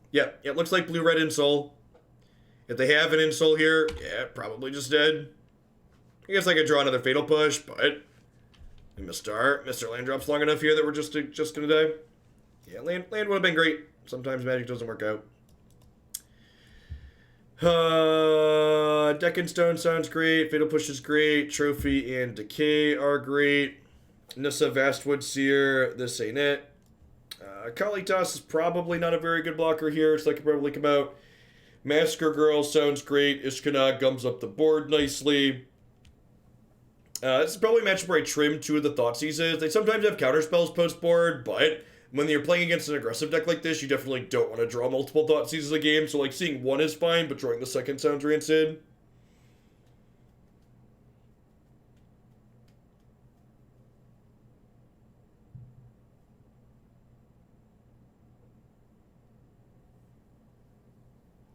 Yep, it looks like blue-red Insole. If they have an Insole here, yeah, probably just dead. I guess I could draw another Fatal Push, but we missed our land drops long enough here that we're just gonna die. Yeah, land would have been great. Sometimes Magic doesn't work out. Deck and Stone sounds great. Fatal Push is great. Trophy and Decay are great. Nissa, Vastwood, Seer, this ain't it. Kalitas is probably not a very good blocker here, so I could probably come out. Massacre Girl sounds great. Ishkanah gums up the board nicely. This is probably a matchup where I trim 2 of the Thoughtseizes. They sometimes have counterspells post-board, but when you're playing against an aggressive deck like this, you definitely don't want to draw multiple Thoughtseizes a game. So, like, seeing 1 is fine, but drawing the second sounds rancid.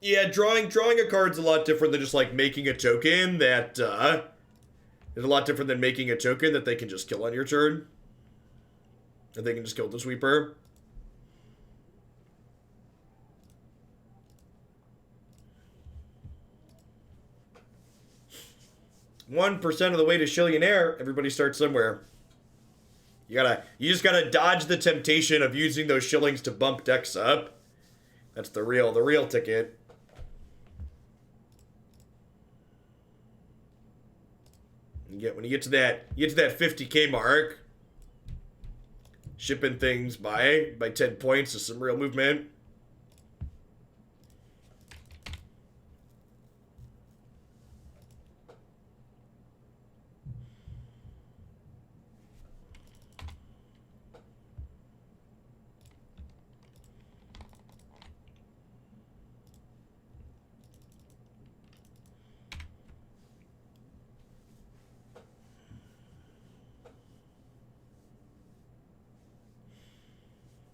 Yeah, drawing a card's a lot different than just, like, making a token that, is a lot different than making a token that they can just kill on your turn. And they can just kill the sweeper. $1% of the way to Shillionaire. Everybody starts somewhere. You just gotta dodge the temptation of using those shillings to bump decks up. That's the real ticket. When you get to that 50K mark, shipping things by 10 points is some real movement.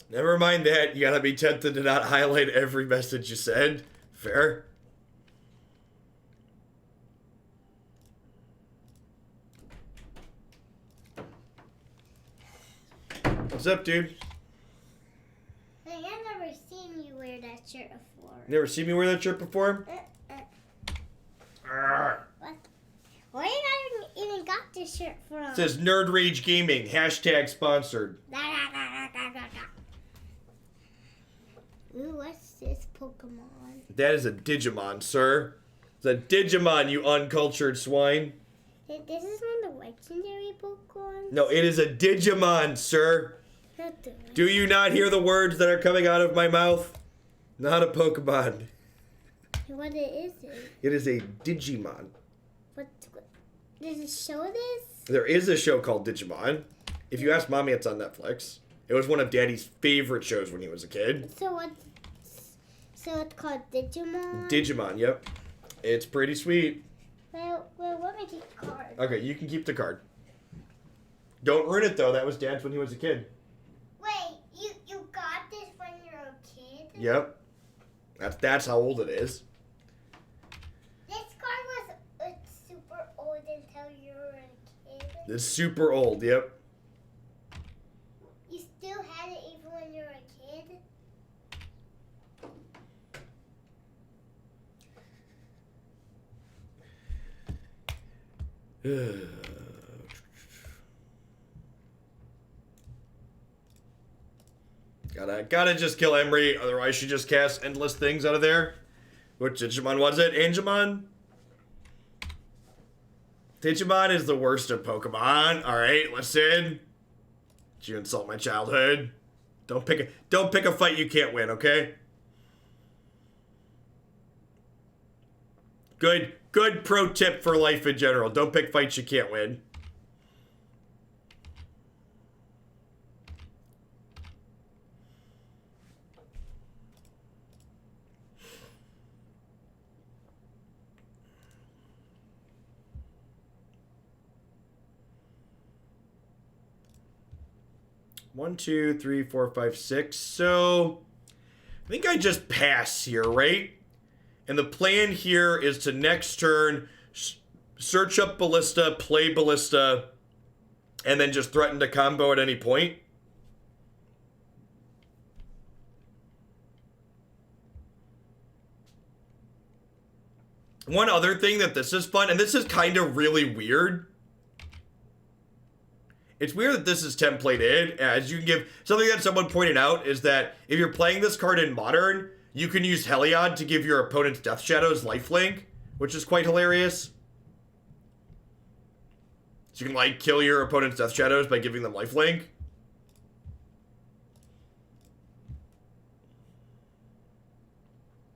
Never mind that. You gotta be tempted to not highlight every message you said. Fair. What's up, dude? Hey, I've never seen you wear that shirt before. Never seen me wear that shirt before? What? Where you even got this shirt from? It says Nerd Rage Gaming. # sponsored. Ooh, what's this Pokemon? That is a Digimon, sir. It's a Digimon, you uncultured swine. This is one of the legendary Pokemon? No, it is a Digimon, sir. Do you not hear the words that are coming out of my mouth? Not a Pokemon. What is it? It is a Digimon. What does it show this? There is a show called Digimon. If you ask Mommy, it's on Netflix. It was one of Daddy's favorite shows when he was a kid. So it's called Digimon? Digimon, yep. It's pretty sweet. Well, let me keep the card. Okay, you can keep the card. Don't ruin it, though. That was Dad's when he was a kid. Wait, you got this when you were a kid? Yep. That's how old it is. This card was super old until you were a kid? It's super old, yep. You still had it even when you were a kid? Gotta just kill Emry, otherwise she just casts endless things out of there. Which Digimon was it? Angemon? Digimon is the worst of Pokemon. Alright, listen. Did you insult my childhood? Don't pick a fight you can't win, okay? Good pro tip for life in general. Don't pick fights you can't win. One, two, three, four, five, six. So I think I just pass here, right? And the plan here is to next turn search up Ballista, play Ballista, and then just threaten to combo at any point. One other thing that this is fun, and this is kind of really weird. It's weird that this is templated, as you can give... Something that someone pointed out is that if you're playing this card in Modern, you can use Heliod to give your opponent's Death Shadows lifelink, which is quite hilarious. So you can, like, kill your opponent's Death Shadows by giving them lifelink.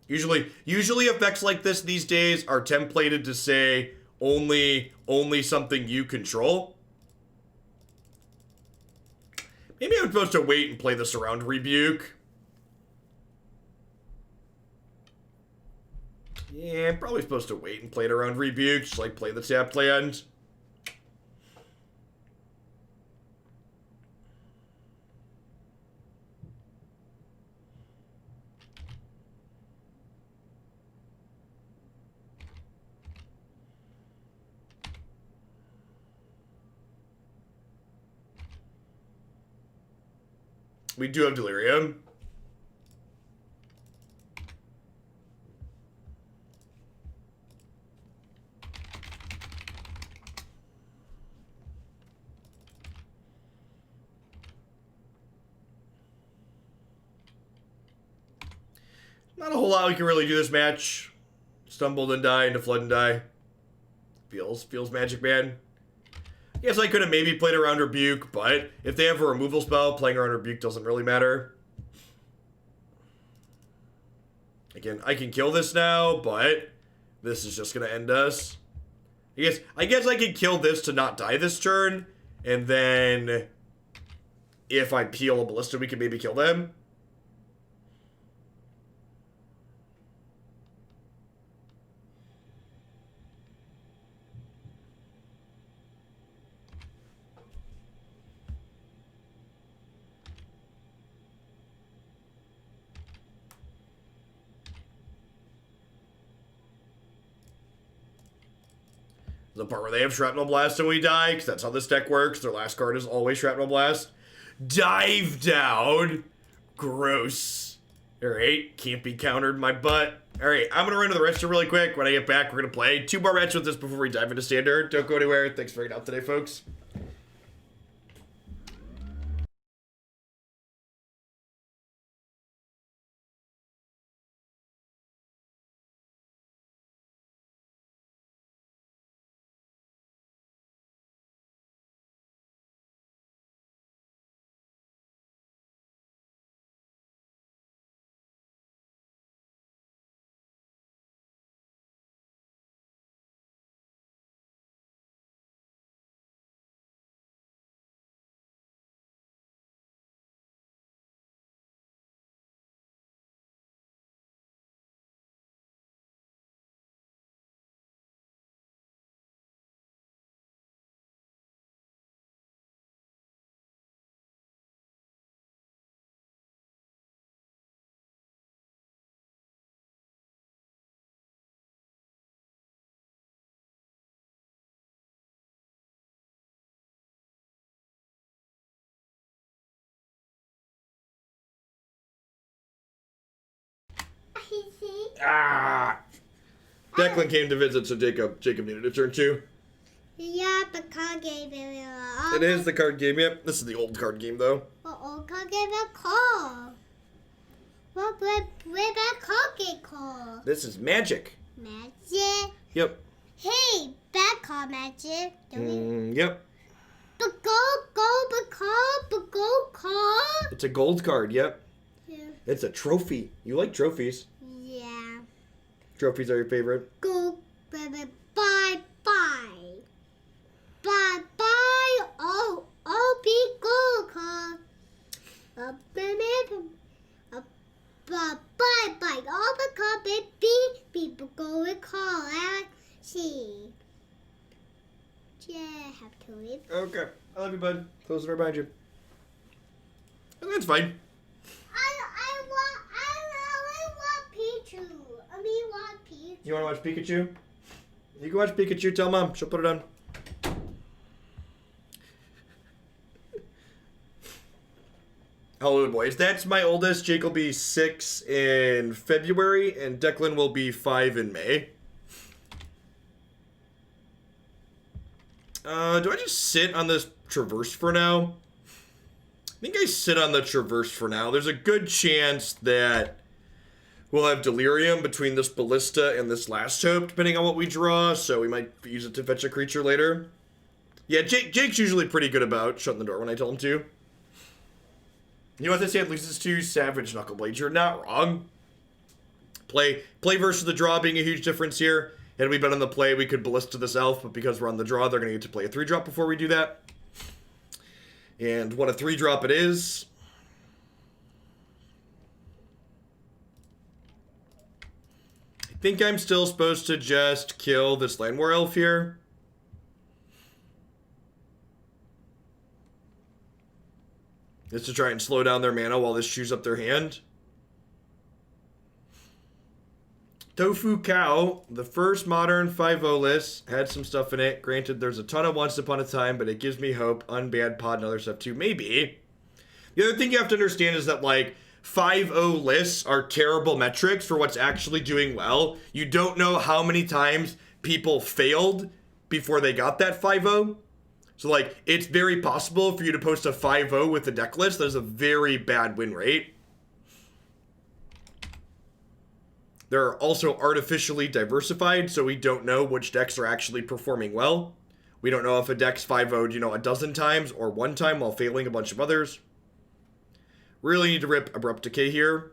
Usually effects like this these days are templated to say only something you control. Maybe I'm supposed to wait and play this around Rebuke. Yeah, I'm probably supposed to wait and play it around Rebuke, just like play the tapped land. We do have Delirium. Not a whole lot we can really do this match. Stumbled and die into Flood and die. Feels Magic Man. Yes, I could have maybe played around Rebuke, but if they have a removal spell, playing around Rebuke doesn't really matter. Again, I can kill this now, but this is just going to end us. I guess I can kill this to not die this turn, and then if I peel a Ballista, we can maybe kill them. The part where they have Shrapnel Blast and we die, because that's how this deck works. Their last card is always Shrapnel Blast. Dive down. Gross. Alright, can't be countered my butt. Alright, I'm going to run to the register really quick. When I get back, we're going to play 2 more matches with this before we dive into Standard. Don't go anywhere. Thanks for hanging out today, folks. Ah! Declan came to visit, so Jacob needed a turn too. Yeah, the card game. It is the card game, yep. This is the old card game, though. The old card game a call. Where that card game called? This is Magic. Magic? Yep. Hey, bad card Magic. Yep. The gold card? It's a gold card, yep. Yeah. It's a trophy. You like trophies. Yeah. Trophies are your favorite. Go, baby, bye. Bye. Oh, be gold card. Bye. All the card, baby. People go and call out. See. Yeah, have to leave. Okay. I love you, bud. Close the door behind you. Oh, that's fine. I want Pichu. Want Pichu. You want to watch Pikachu? You can watch Pikachu. Tell Mom. She'll put it on. Hello, boys. That's my oldest. Jake will be 6 in February, and Declan will be 5 in May. Do I just sit on this Traverse for now? I think I sit on the Traverse for now. There's a good chance that we'll have Delirium between this Ballista and this Last Hope, depending on what we draw, so we might use it to fetch a creature later. Yeah, Jake's usually pretty good about shutting the door when I tell him to. You know what this hand loses to? Savage Knuckleblade. You're not wrong. Play versus the draw being a huge difference here. Had we been on the play, we could Ballista this elf, but because we're on the draw, they're going to get to play a 3-drop before we do that. And what a 3-drop it is. I think I'm still supposed to just kill this Land War elf here. Just to try and slow down their mana while this chews up their hand. Tofu Cow, the first modern 5-0 list, had some stuff in it. Granted, there's a ton of Once Upon a Time, but it gives me hope. Unbanned Pod and other stuff too. Maybe. The other thing you have to understand is that, like, 5-0 lists are terrible metrics for what's actually doing well. You don't know how many times people failed before they got that 5-0. So, like, it's very possible for you to post a 5-0 with the deck list. There's a very bad win rate. They're also artificially diversified, so we don't know which decks are actually performing well. We don't know if a deck's 5-0'd, a dozen times or one time while failing a bunch of others. Really need to rip Abrupt Decay here.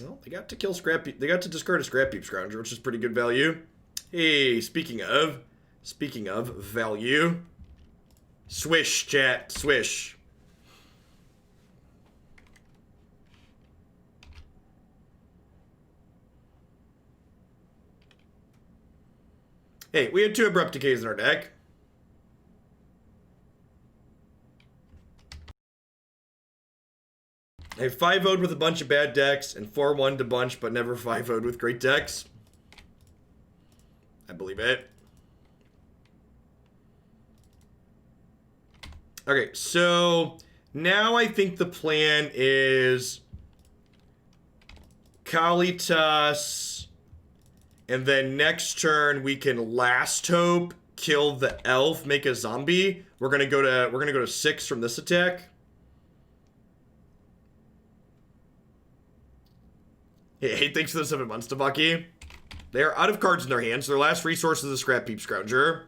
Well, they got to kill Scrap. They got to discard a Scrap Heap Scrounger, which is pretty good value. Hey, speaking of value, swish, chat, swish. Hey, we had 2 Abrupt Decays in our deck. I 5-0'd with a bunch of bad decks and 4-1'd a bunch, but never 5-0'd with great decks. I believe it. Okay, so now I think the plan is Kalitas, and then next turn we can Last Hope, kill the elf, make a zombie. We're gonna go to 6 from this attack. Hey, thanks for the 7 months, Tabaki. They are out of cards in their hands. Their last resource is a Scrap Heap Scrounger.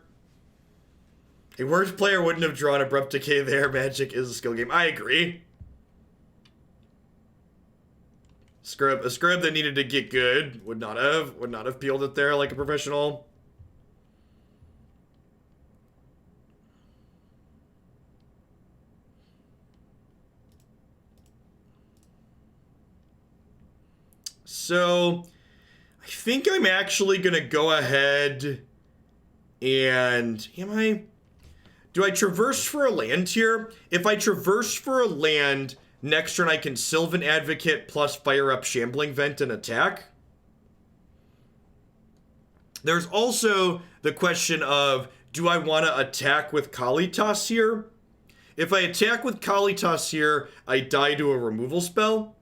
A worse player wouldn't have drawn Abrupt Decay there. Magic is a skill game. I agree. A scrub that needed to get good would not have peeled it there like a professional. So, I think I'm actually going to go ahead and... Do I traverse for a land here? If I traverse for a land, next turn I can Sylvan Advocate plus fire up Shambling Vent and attack. There's also the question of, do I want to attack with Kalitas here? If I attack with Kalitas here, I die to a removal spell.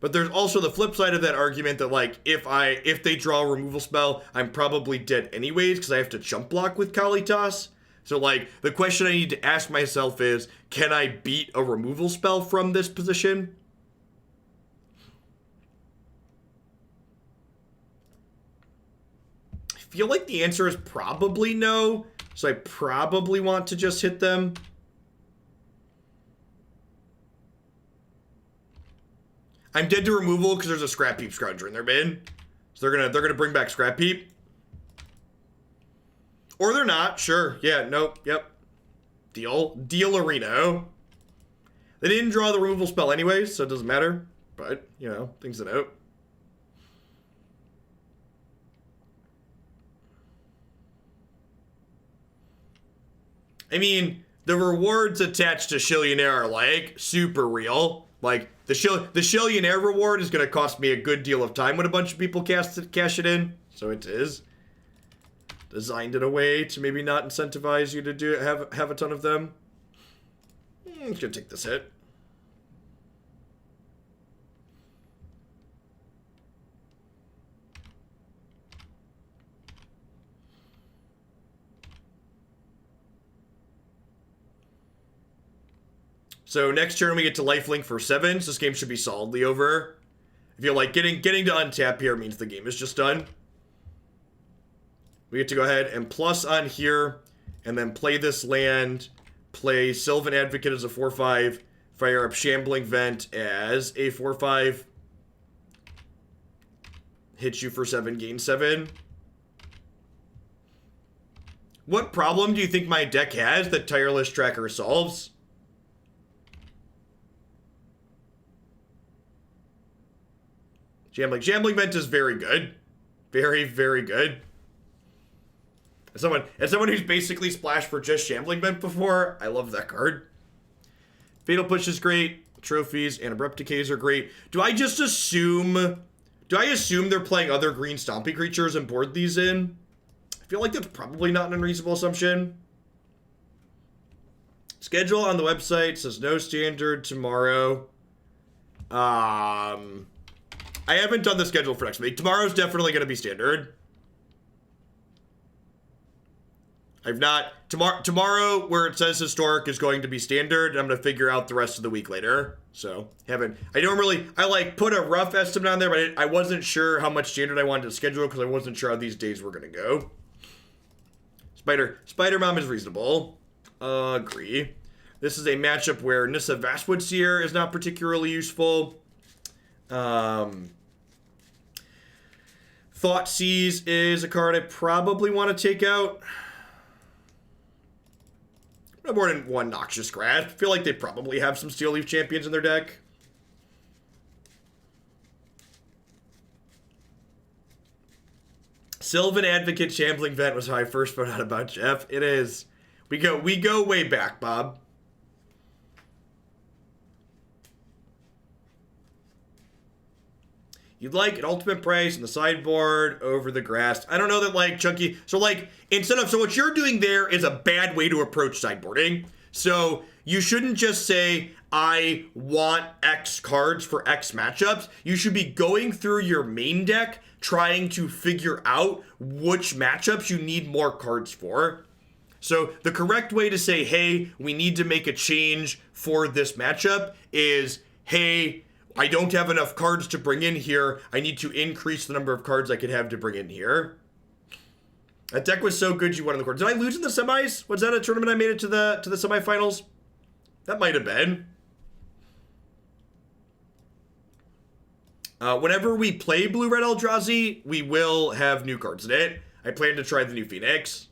But there's also the flip side of that argument that, like, if they draw a removal spell, I'm probably dead anyways because I have to chump block with Kalitas. So, like, the question I need to ask myself is, can I beat a removal spell from this position? I feel like the answer is probably no, so I probably want to just hit them. I'm dead to removal because there's a Scrap Heap Scrounger in their bin. So they're gonna bring back Scrap Heap. Or they're not, sure. Yeah, nope, yep. Deal-a-reno. They didn't draw the removal spell anyways, so it doesn't matter. But, things that out. I mean, the rewards attached to Shillionaire are, like, super real. Like, the Shillionaire reward is going to cost me a good deal of time when a bunch of people cash it in. So it is designed in a way to maybe not incentivize you to have a ton of them. I'm just going to take this hit. So next turn we get to lifelink for 7, so this game should be solidly over. I feel like getting to untap here means the game is just done. We get to go ahead and plus on here, and then play this land, play Sylvan Advocate as a 4/5, fire up Shambling Vent as a 4/5, hit you for 7, gain 7. What problem do you think my deck has that Tireless Tracker solves? Shambling Vent is very good. Very, very good. As someone who's basically splashed for just Shambling Vent before, I love that card. Fatal Push is great. Trophies and Abrupt Decays are great. Do I assume they're playing other green stompy creatures and board these in? I feel like that's probably not an unreasonable assumption. Schedule on the website says no standard tomorrow. I haven't done the schedule for next week. Tomorrow's definitely going to be standard. I've not. Tomorrow, where it says historic, is going to be standard, and I'm going to figure out the rest of the week later. So, I like put a rough estimate on there, but I wasn't sure how much standard I wanted to schedule because I wasn't sure how these days were going to go. Spider Mom is reasonable. Agree. This is a matchup where Nissa Vastwood Seer is not particularly useful. Thoughtseize is a card I probably want to take out. No more than one Noxious Grasp. I feel like they probably have some Steel Leaf Champions in their deck. Sylvan Advocate Shambling Vent was how I first found out about Jeff. It is. We go way back, Bob. You'd like an ultimate price in the sideboard over the grass. I don't know that, like, chunky. So, like, so what you're doing there is a bad way to approach sideboarding. So you shouldn't just say, I want X cards for X matchups. You should be going through your main deck, trying to figure out which matchups you need more cards for. So the correct way to say, hey, we need to make a change for this matchup is, hey, I don't have enough cards to bring in here. I need to increase the number of cards I could have to bring in here. That deck was so good you won in the court. Did I lose in the semis? Was that a tournament I made it to the semifinals? That might have been. Whenever we play Blue-Red Eldrazi, we will have new cards in it. I plan to try the new Phoenix.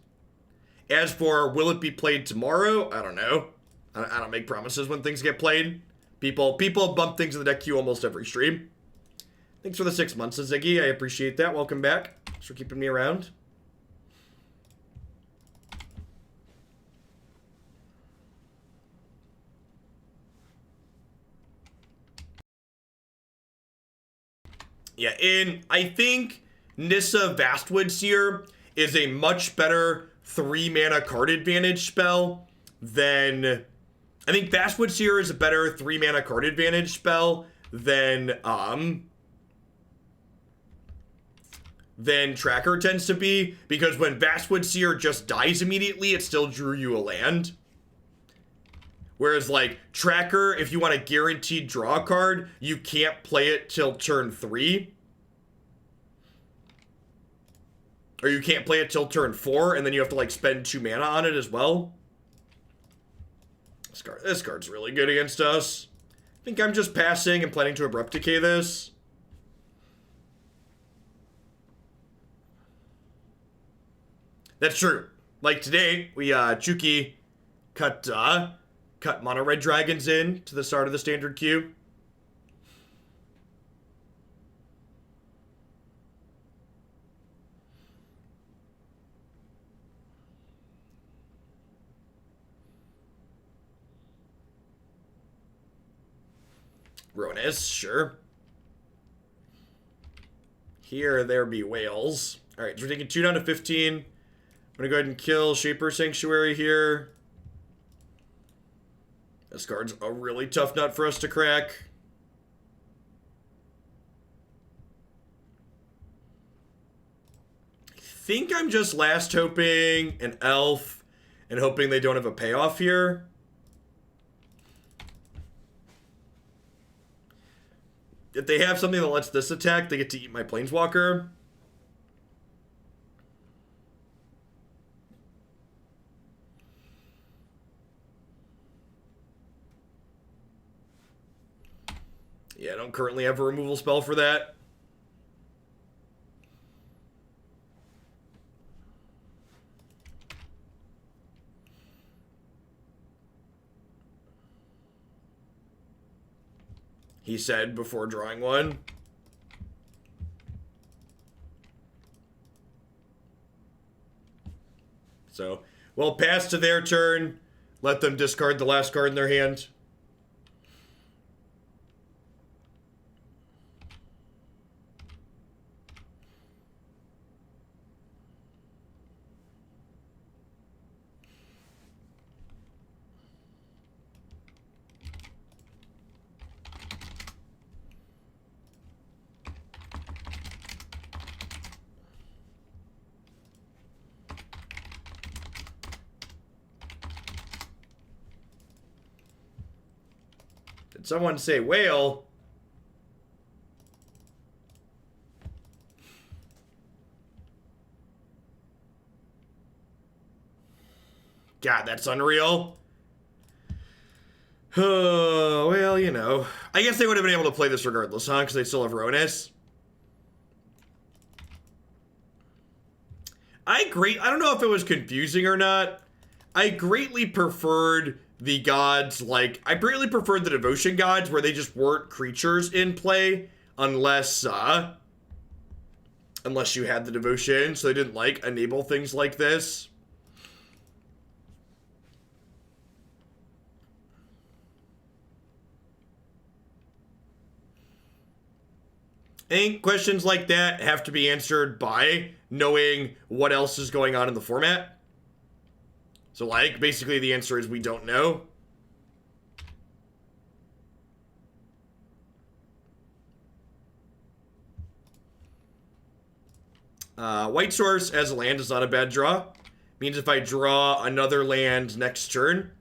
As for will it be played tomorrow? I don't know. I don't make promises when things get played. People bump things in the deck queue almost every stream. Thanks for the 6 months, Ziggy. I appreciate that. Welcome back. Thanks for keeping me around. Yeah, I think Nissa Vastwood Seer is a much better 3-mana card advantage spell than... I think Vastwood Seer is a better 3-mana card advantage spell than Tracker tends to be, because when Vastwood Seer just dies immediately, it still drew you a land. Whereas, like, Tracker, if you want a guaranteed draw card, you can't play it till turn 3. Or you can't play it till turn 4, and then you have to, like, spend 2 mana on it as well. This card's really good against us. I think I'm just passing and planning to Abrupt Decay this. That's true. Like today, we Chuki cut mono red dragons in to the start of the standard queue. Ronis, sure. Here, there be whales. Alright, so we're taking 2 down to 15. I'm gonna go ahead and kill Shaper Sanctuary here. This card's a really tough nut for us to crack. I think I'm just last hoping an elf and hoping they don't have a payoff here. If they have something that lets this attack, they get to eat my Planeswalker. Yeah, I don't currently have a removal spell for that. He said before drawing one. So, we'll pass to their turn. Let them discard the last card in their hand. Did someone say whale? God, that's unreal. Oh, well, you know. I guess they would have been able to play this regardless, huh? Because they still have Ronus. I don't know if it was confusing or not. I greatly preferred the gods, like, I greatly preferred the devotion gods where they just weren't creatures in play unless you had the devotion, so they didn't, like, enable things like this. I think questions like that have to be answered by knowing what else is going on in the format. So, like, basically the answer is we don't know. White Source as a land is not a bad draw. Means if I draw another land next turn,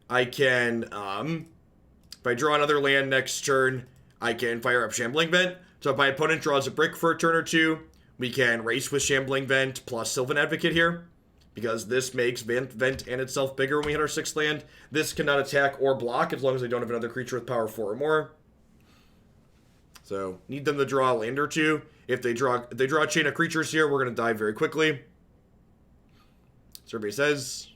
I can, if I draw another land next turn, I can fire up Shambling Vent. So if my opponent draws a brick for a turn or two, we can race with Shambling Vent plus Sylvan Advocate here. Because this makes Vent and itself bigger when we hit our 6th land. This cannot attack or block as long as they don't have another creature with power 4 or more. So, need them to draw a land or two. If they draw a chain of creatures here, we're going to die very quickly. Survey says.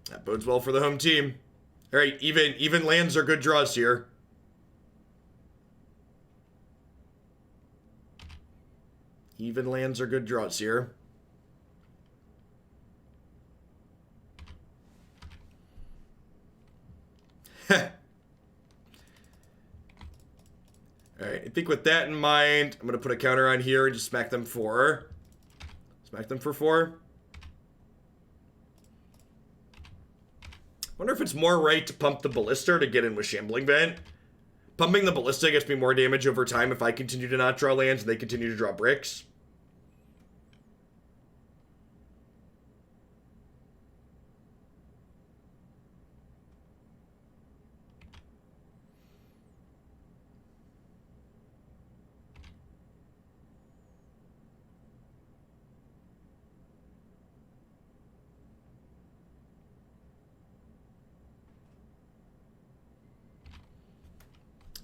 That bodes well for the home team. Alright, even lands are good draws here. Even lands are good draws here. Alright, I think with that in mind, I'm going to put a counter on here and just smack them for 4. Wonder if it's more right to pump the Ballista to get in with Shambling Vent. Pumping the Ballista gets me more damage over time if I continue to not draw lands and they continue to draw bricks.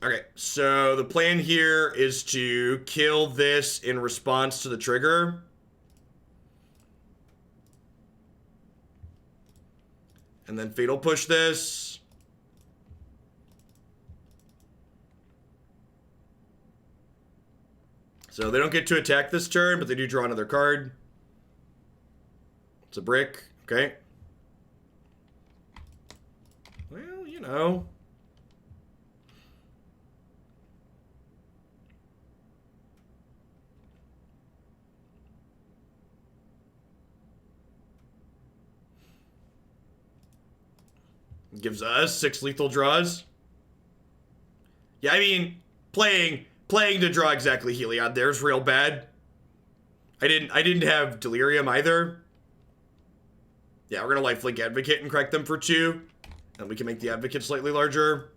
Okay, so the plan here is to kill this in response to the trigger. And then Fatal Push this. So they don't get to attack this turn, but they do draw another card. It's a brick, okay. Well, you know. Gives us 6 lethal draws. Yeah, I mean, playing to draw exactly Heliod there's real bad. I didn't have Delirium either. Yeah, we're gonna lifelink Advocate and crack them for 2. And we can make the Advocate slightly larger.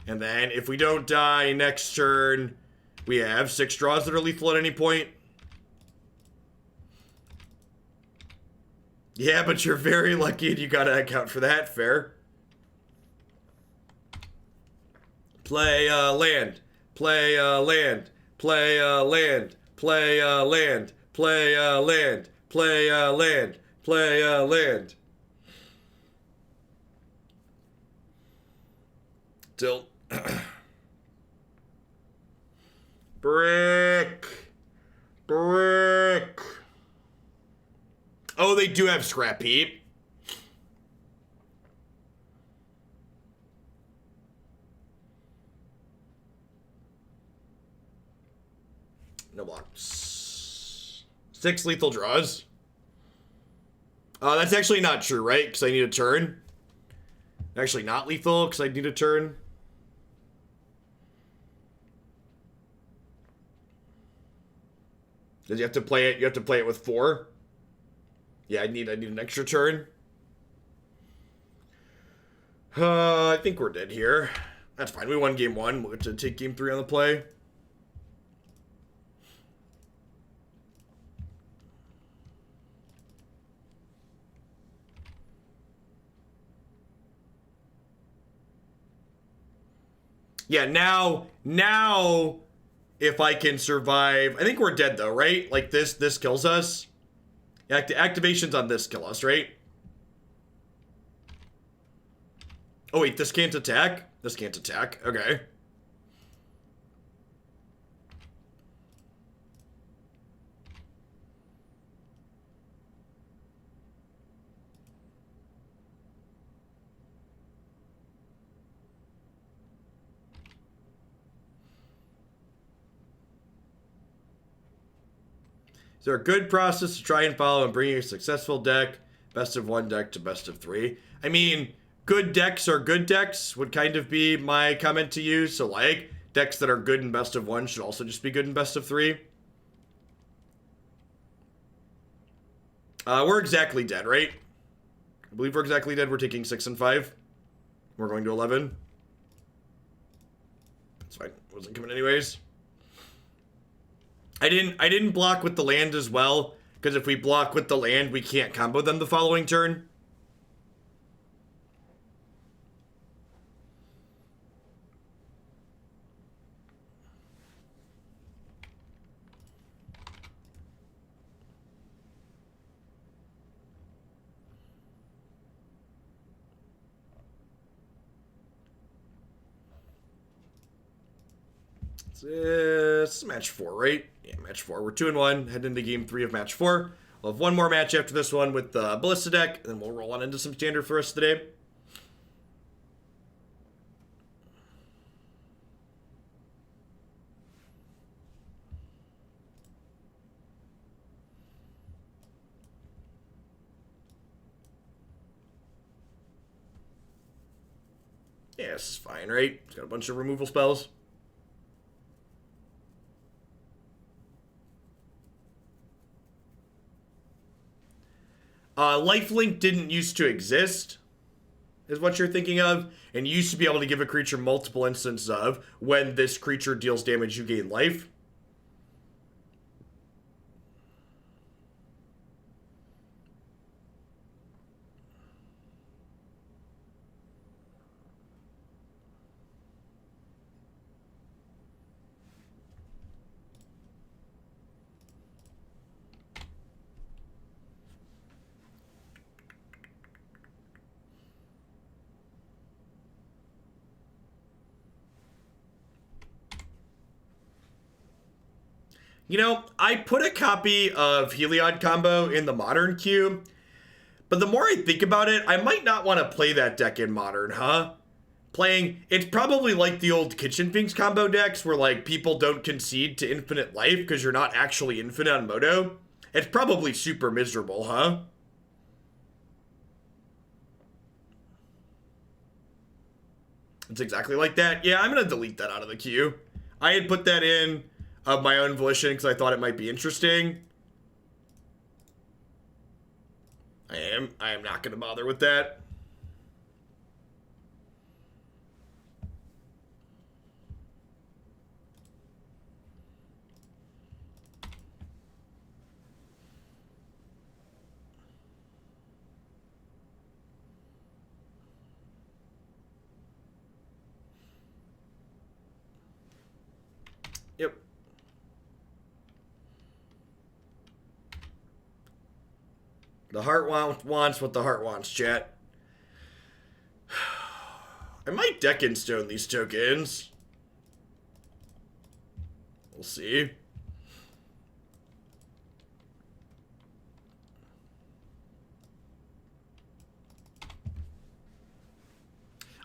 And then if we don't die next turn, we have 6 draws that are lethal at any point. Yeah, but you're very lucky and you gotta account for that. Fair. Play land. Play land. Play land. Play land. Play land. Play land. Play land. Tilt. Brick. Brick. Oh, they do have Scrap Heap. No blocks. 6 lethal draws. That's actually not true, right? Because I need a turn. Actually not lethal, because I need a turn. Because you have to play it with 4. Yeah, I need an extra turn. I think we're dead here. That's fine. We won game 1. We'll get to take game 3 on the play. Yeah, now, if I can survive, I think we're dead though, right? Like this kills us. Activations on this kill us, right? Oh wait, this can't attack? This can't attack, okay. Is there a good process to try and follow and bring a successful deck, best of 1 deck to best of 3? I mean, good decks are good decks would kind of be my comment to you. So like, decks that are good in best of 1 should also just be good in best of 3. We're exactly dead, right? I believe we're exactly dead. We're taking 6 and 5. We're going to 11. That's fine. Wasn't coming anyways. I didn't block with the land as well, because if we block with the land, we can't combo them the following turn. It's match 4, right? Yeah, match 4. We're 2-1, heading into game 3 of match 4. We'll have one more match after this one with the Ballista deck, and then we'll roll on into some standard for us today. Yeah, this is fine, right? It's got a bunch of removal spells. Lifelink didn't used to exist, is what you're thinking of, and you used to be able to give a creature multiple instances of when this creature deals damage, you gain life. You know, I put a copy of Heliod combo in the Modern queue, but the more I think about it, I might not want to play that deck in Modern, huh? It's probably like the old Kitchen Finks combo decks where, like, people don't concede to infinite life because you're not actually infinite on Moto. It's probably super miserable, huh? It's exactly like that. Yeah, I'm going to delete that out of the queue. I had put that in of my own volition because I thought it might be interesting. I am not going to bother with that. Yep. The heart wants what the heart wants, chat. I might deck and stone these tokens. We'll see.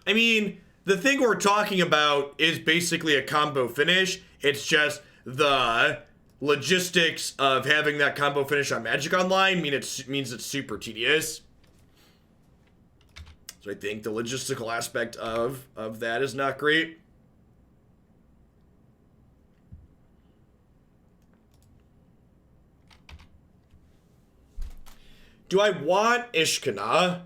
I mean, the thing we're talking about is basically a combo finish. It's just the logistics of having that combo finish on Magic Online means it's super tedious. So I think the logistical aspect of that is not great. Do I want Ishkanah?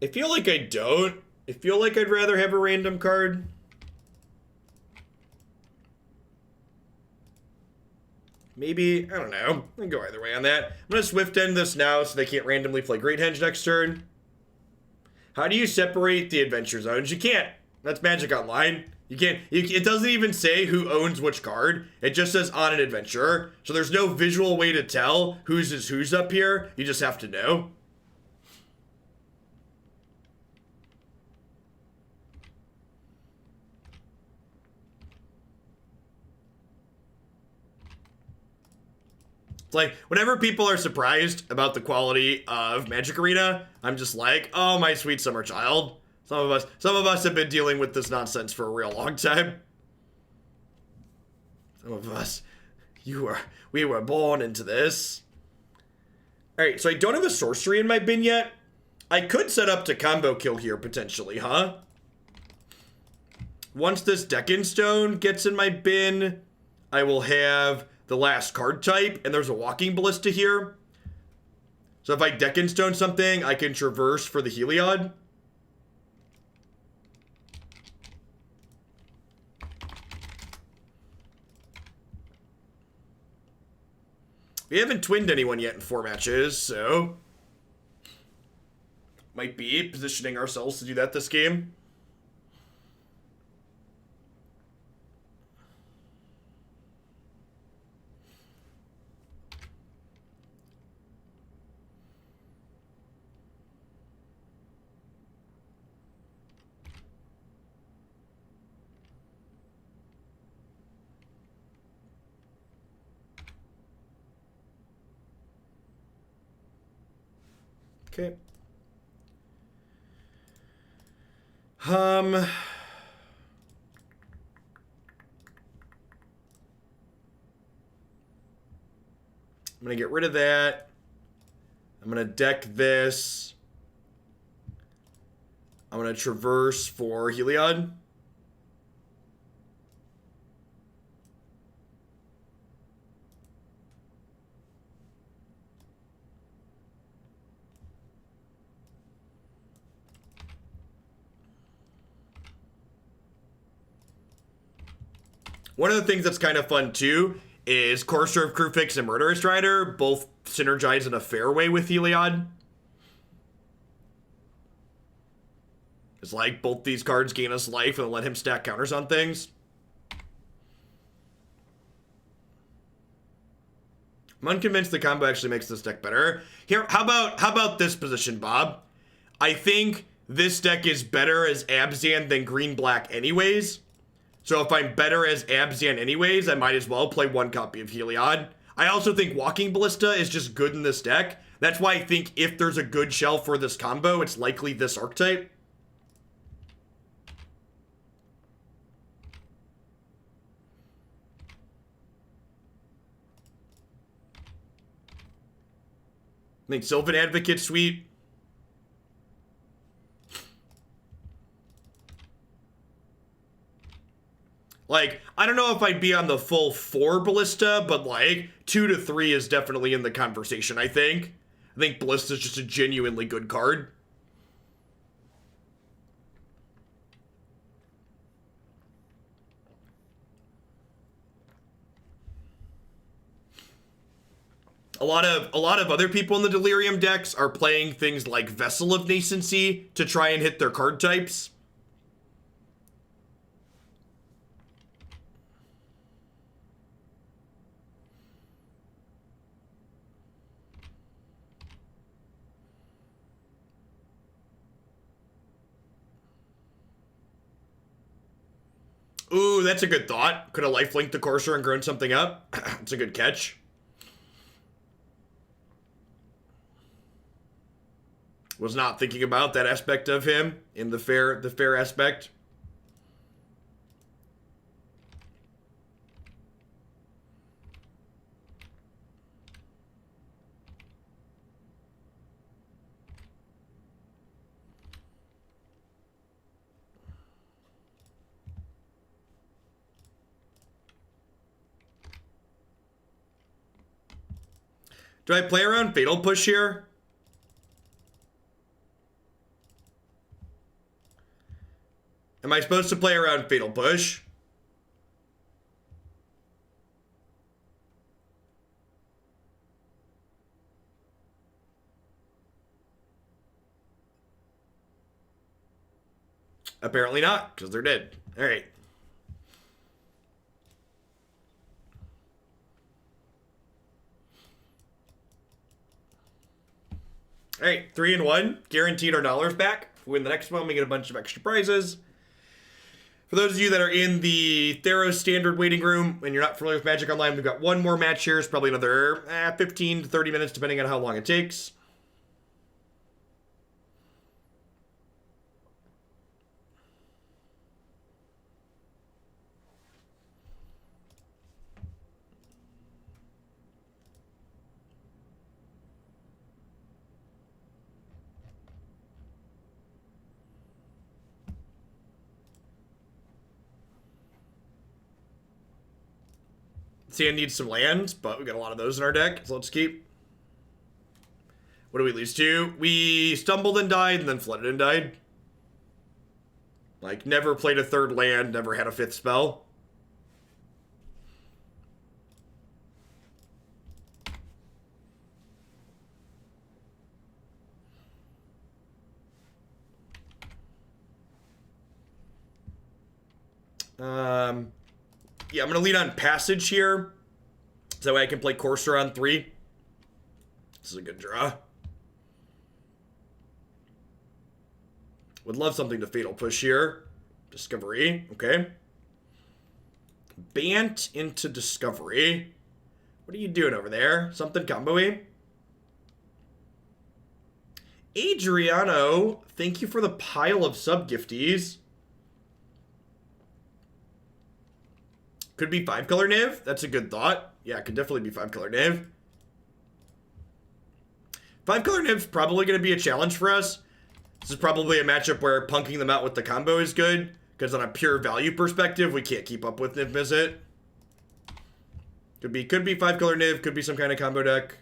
I feel like I don't. I feel like I'd rather have a random card. Maybe, I don't know. I can go either way on that. I'm going to Swift End this now so they can't randomly play Great Henge next turn. How do you separate the adventure zones? You can't. That's Magic Online. You can't. It doesn't even say who owns which card. It just says on an adventure. So there's no visual way to tell whose is who's up here. You just have to know. It's like, whenever people are surprised about the quality of Magic Arena, I'm just like, oh, my sweet summer child. Some of us have been dealing with this nonsense for a real long time. Some of us, we were born into this. All right, so I don't have a sorcery in my bin yet. I could set up to combo kill here, potentially, huh? Once this Deccan Stone gets in my bin, I will have the last card type, and there's a Walking Ballista here. So if I Deccan Stone something, I can Traverse for the Heliod. We haven't twinned anyone yet in 4 matches, so might be positioning ourselves to do that this game. Okay. I'm gonna get rid of that. I'm gonna deck this. I'm gonna Traverse for Heliod. One of the things that's kind of fun too is Courser of Kruphix and Murderous Rider both synergize in a fair way with Heliod. It's like both these cards gain us life and let him stack counters on things. I'm unconvinced the combo actually makes this deck better. Here, how about this position, Bob? I think this deck is better as Abzan than green-black anyways. So if I'm better as Abzan anyways, I might as well play 1 copy of Heliod. I also think Walking Ballista is just good in this deck. That's why I think if there's a good shell for this combo, it's likely this archetype. I think Sylvan Advocate sweet. Like, I don't know if I'd be on the full 4 Ballista, but like 2 to 3 is definitely in the conversation, I think. I think Ballista's just a genuinely good card. A lot of other people in the Delirium decks are playing things like Vessel of Nascency to try and hit their card types. Ooh, that's a good thought. Could have lifelinked the Courser and grown something up. It's a good catch. Was not thinking about that aspect of him in the fair aspect. Do I play around Fatal Push here? Am I supposed to play around Fatal Push? Apparently not, because they're dead. All right. All right, 3-1. Guaranteed our dollars back. If we win the next one, we get a bunch of extra prizes. For those of you that are in the Theros standard waiting room and you're not familiar with Magic Online, we've got one more match here. It's probably another 15 to 30 minutes, depending on how long it takes. See, I need some lands, but we got a lot of those in our deck, so let's keep. What do we lose to? We stumbled and died, and then flooded and died. Like, never played a third land, never had a fifth spell. Yeah, I'm going to lead on Passage here. So that way I can play Courser on 3. This is a good draw. Would love something to Fatal Push here. Discovery, okay. Bant into Discovery. What are you doing over there? Something combo-y? Adriano, thank you for the pile of sub-gifties. Could be 5-color Niv. That's a good thought. Yeah, it could definitely be 5-color Niv. 5-color Niv's probably going to be a challenge for us. This is probably a matchup where punking them out with the combo is good. Because on a pure value perspective, we can't keep up with Niv Mizzet. Could be 5-color Niv. Could be some kind of combo deck.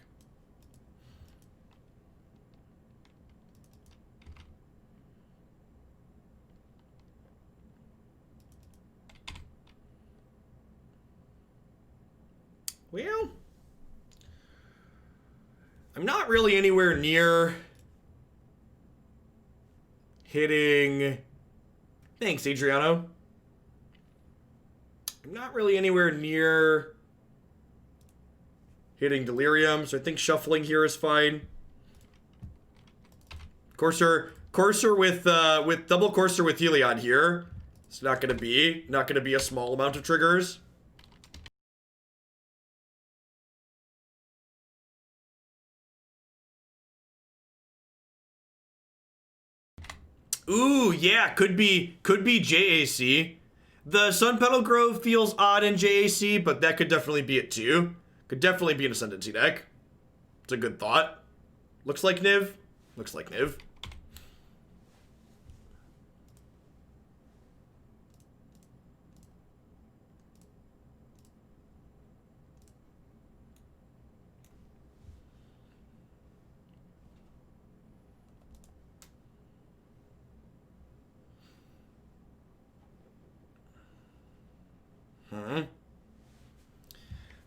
Well, I'm not really anywhere near hitting... Thanks, Adriano. I'm not really anywhere near hitting Delirium, so I think shuffling here is fine. Courser with double Courser with Heliod here. It's not gonna be a small amount of triggers. Ooh, yeah, could be JAC. The Sun Petal Grove feels odd in JAC, but that could definitely be it too. Could definitely be an Ascendancy deck. It's a good thought. Looks like Niv. Looks like Niv.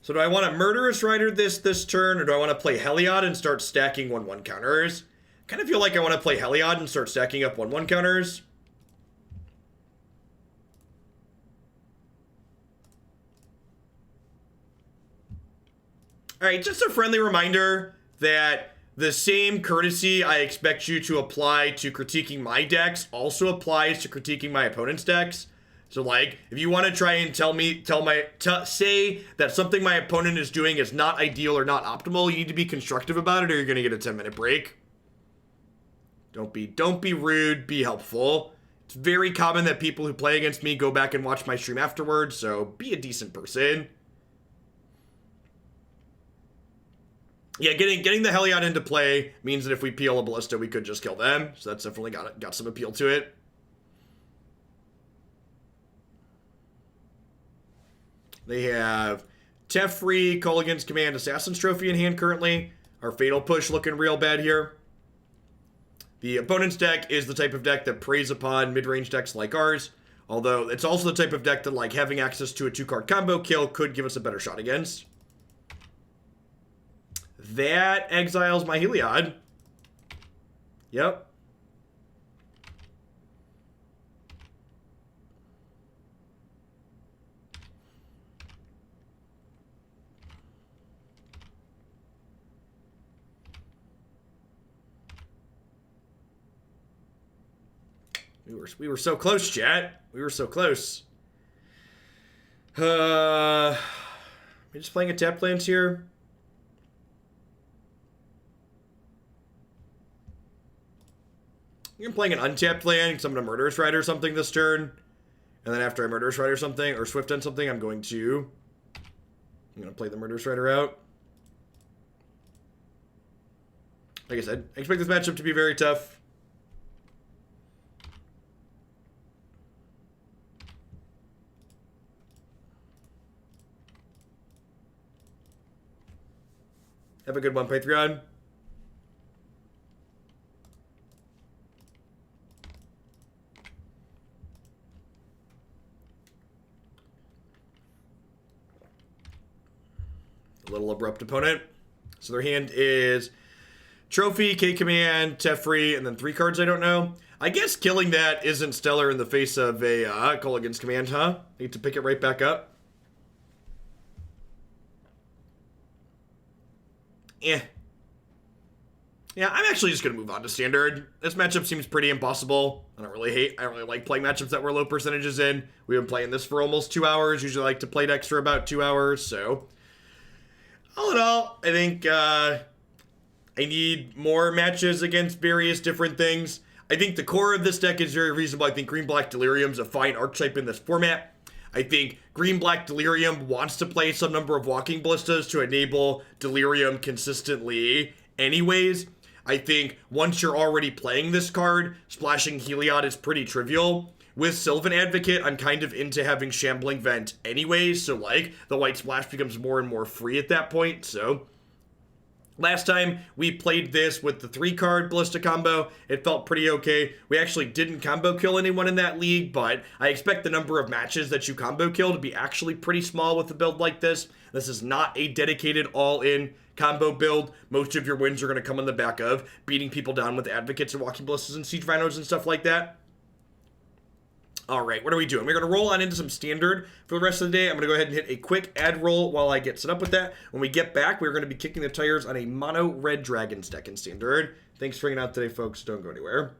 So do I want to Murderous Rider this turn, or do I want to play Heliod and start stacking 1/1 counters? Kind of feel like I want to play Heliod and start stacking up 1/1 counters. Alright, just a friendly reminder that the same courtesy I expect you to apply to critiquing my decks also applies to critiquing my opponent's decks. So, like, if you want to try and say that something my opponent is doing is not ideal or not optimal, you need to be constructive about it, or you're going to get a 10-minute break. Don't be rude, be helpful. It's very common that people who play against me go back and watch my stream afterwards, so be a decent person. Yeah, getting the Heliod into play means that if we peel a Ballista, we could just kill them, so that's definitely got some appeal to it. They have Teferi, Culligan's Command, Assassin's Trophy in hand currently. Our Fatal Push looking real bad here. The opponent's deck is the type of deck that preys upon mid-range decks like ours. Although, it's also the type of deck that, like, having access to a 2-card combo kill could give us a better shot against. That exiles my Heliod. Yep. We were so close, chat. We were so close. I'm just playing a tap lands here. I'm playing an untapped land because I'm going to Murderous Rider or something this turn. And then after I Murderous Rider something, or Swift End something, I'm going to play the Murderous Rider out. Like I said, I expect this matchup to be very tough. Have a good one, Patreon. A little abrupt opponent. So their hand is Trophy, K-Command, Teferi, and then 3 cards I don't know. I guess killing that isn't stellar in the face of a Kolaghan's Command, huh? Need to pick it right back up. Yeah, I'm actually just going to move on to Standard. This matchup seems pretty impossible. I don't really like playing matchups that we're low percentages in. We've been playing this for almost 2 hours. Usually like to play decks for about 2 hours, so all in all, I think I need more matches against various different things. I think the core of this deck is very reasonable. I think Green-Black Delirium's a fine archetype in this format. I think Green-Black Delirium wants to play some number of Walking Ballistas to enable Delirium consistently anyways. I think once you're already playing this card, splashing Heliod is pretty trivial. With Sylvan Advocate, I'm kind of into having Shambling Vent anyways, so like, the white splash becomes more and more free at that point, so last time we played this with the 3-card Ballista combo, it felt pretty okay. We actually didn't combo kill anyone in that league, but I expect the number of matches that you combo kill to be actually pretty small with a build like this. This is not a dedicated all-in combo build. Most of your wins are going to come on the back of beating people down with Advocates and Walking Ballistas and Siege Rhinos and stuff like that. Alright, what are we doing? We're going to roll on into some Standard for the rest of the day. I'm going to go ahead and hit a quick ad roll while I get set up with that. When we get back, we're going to be kicking the tires on a mono Red Dragons deck in Standard. Thanks for hanging out today, folks. Don't go anywhere.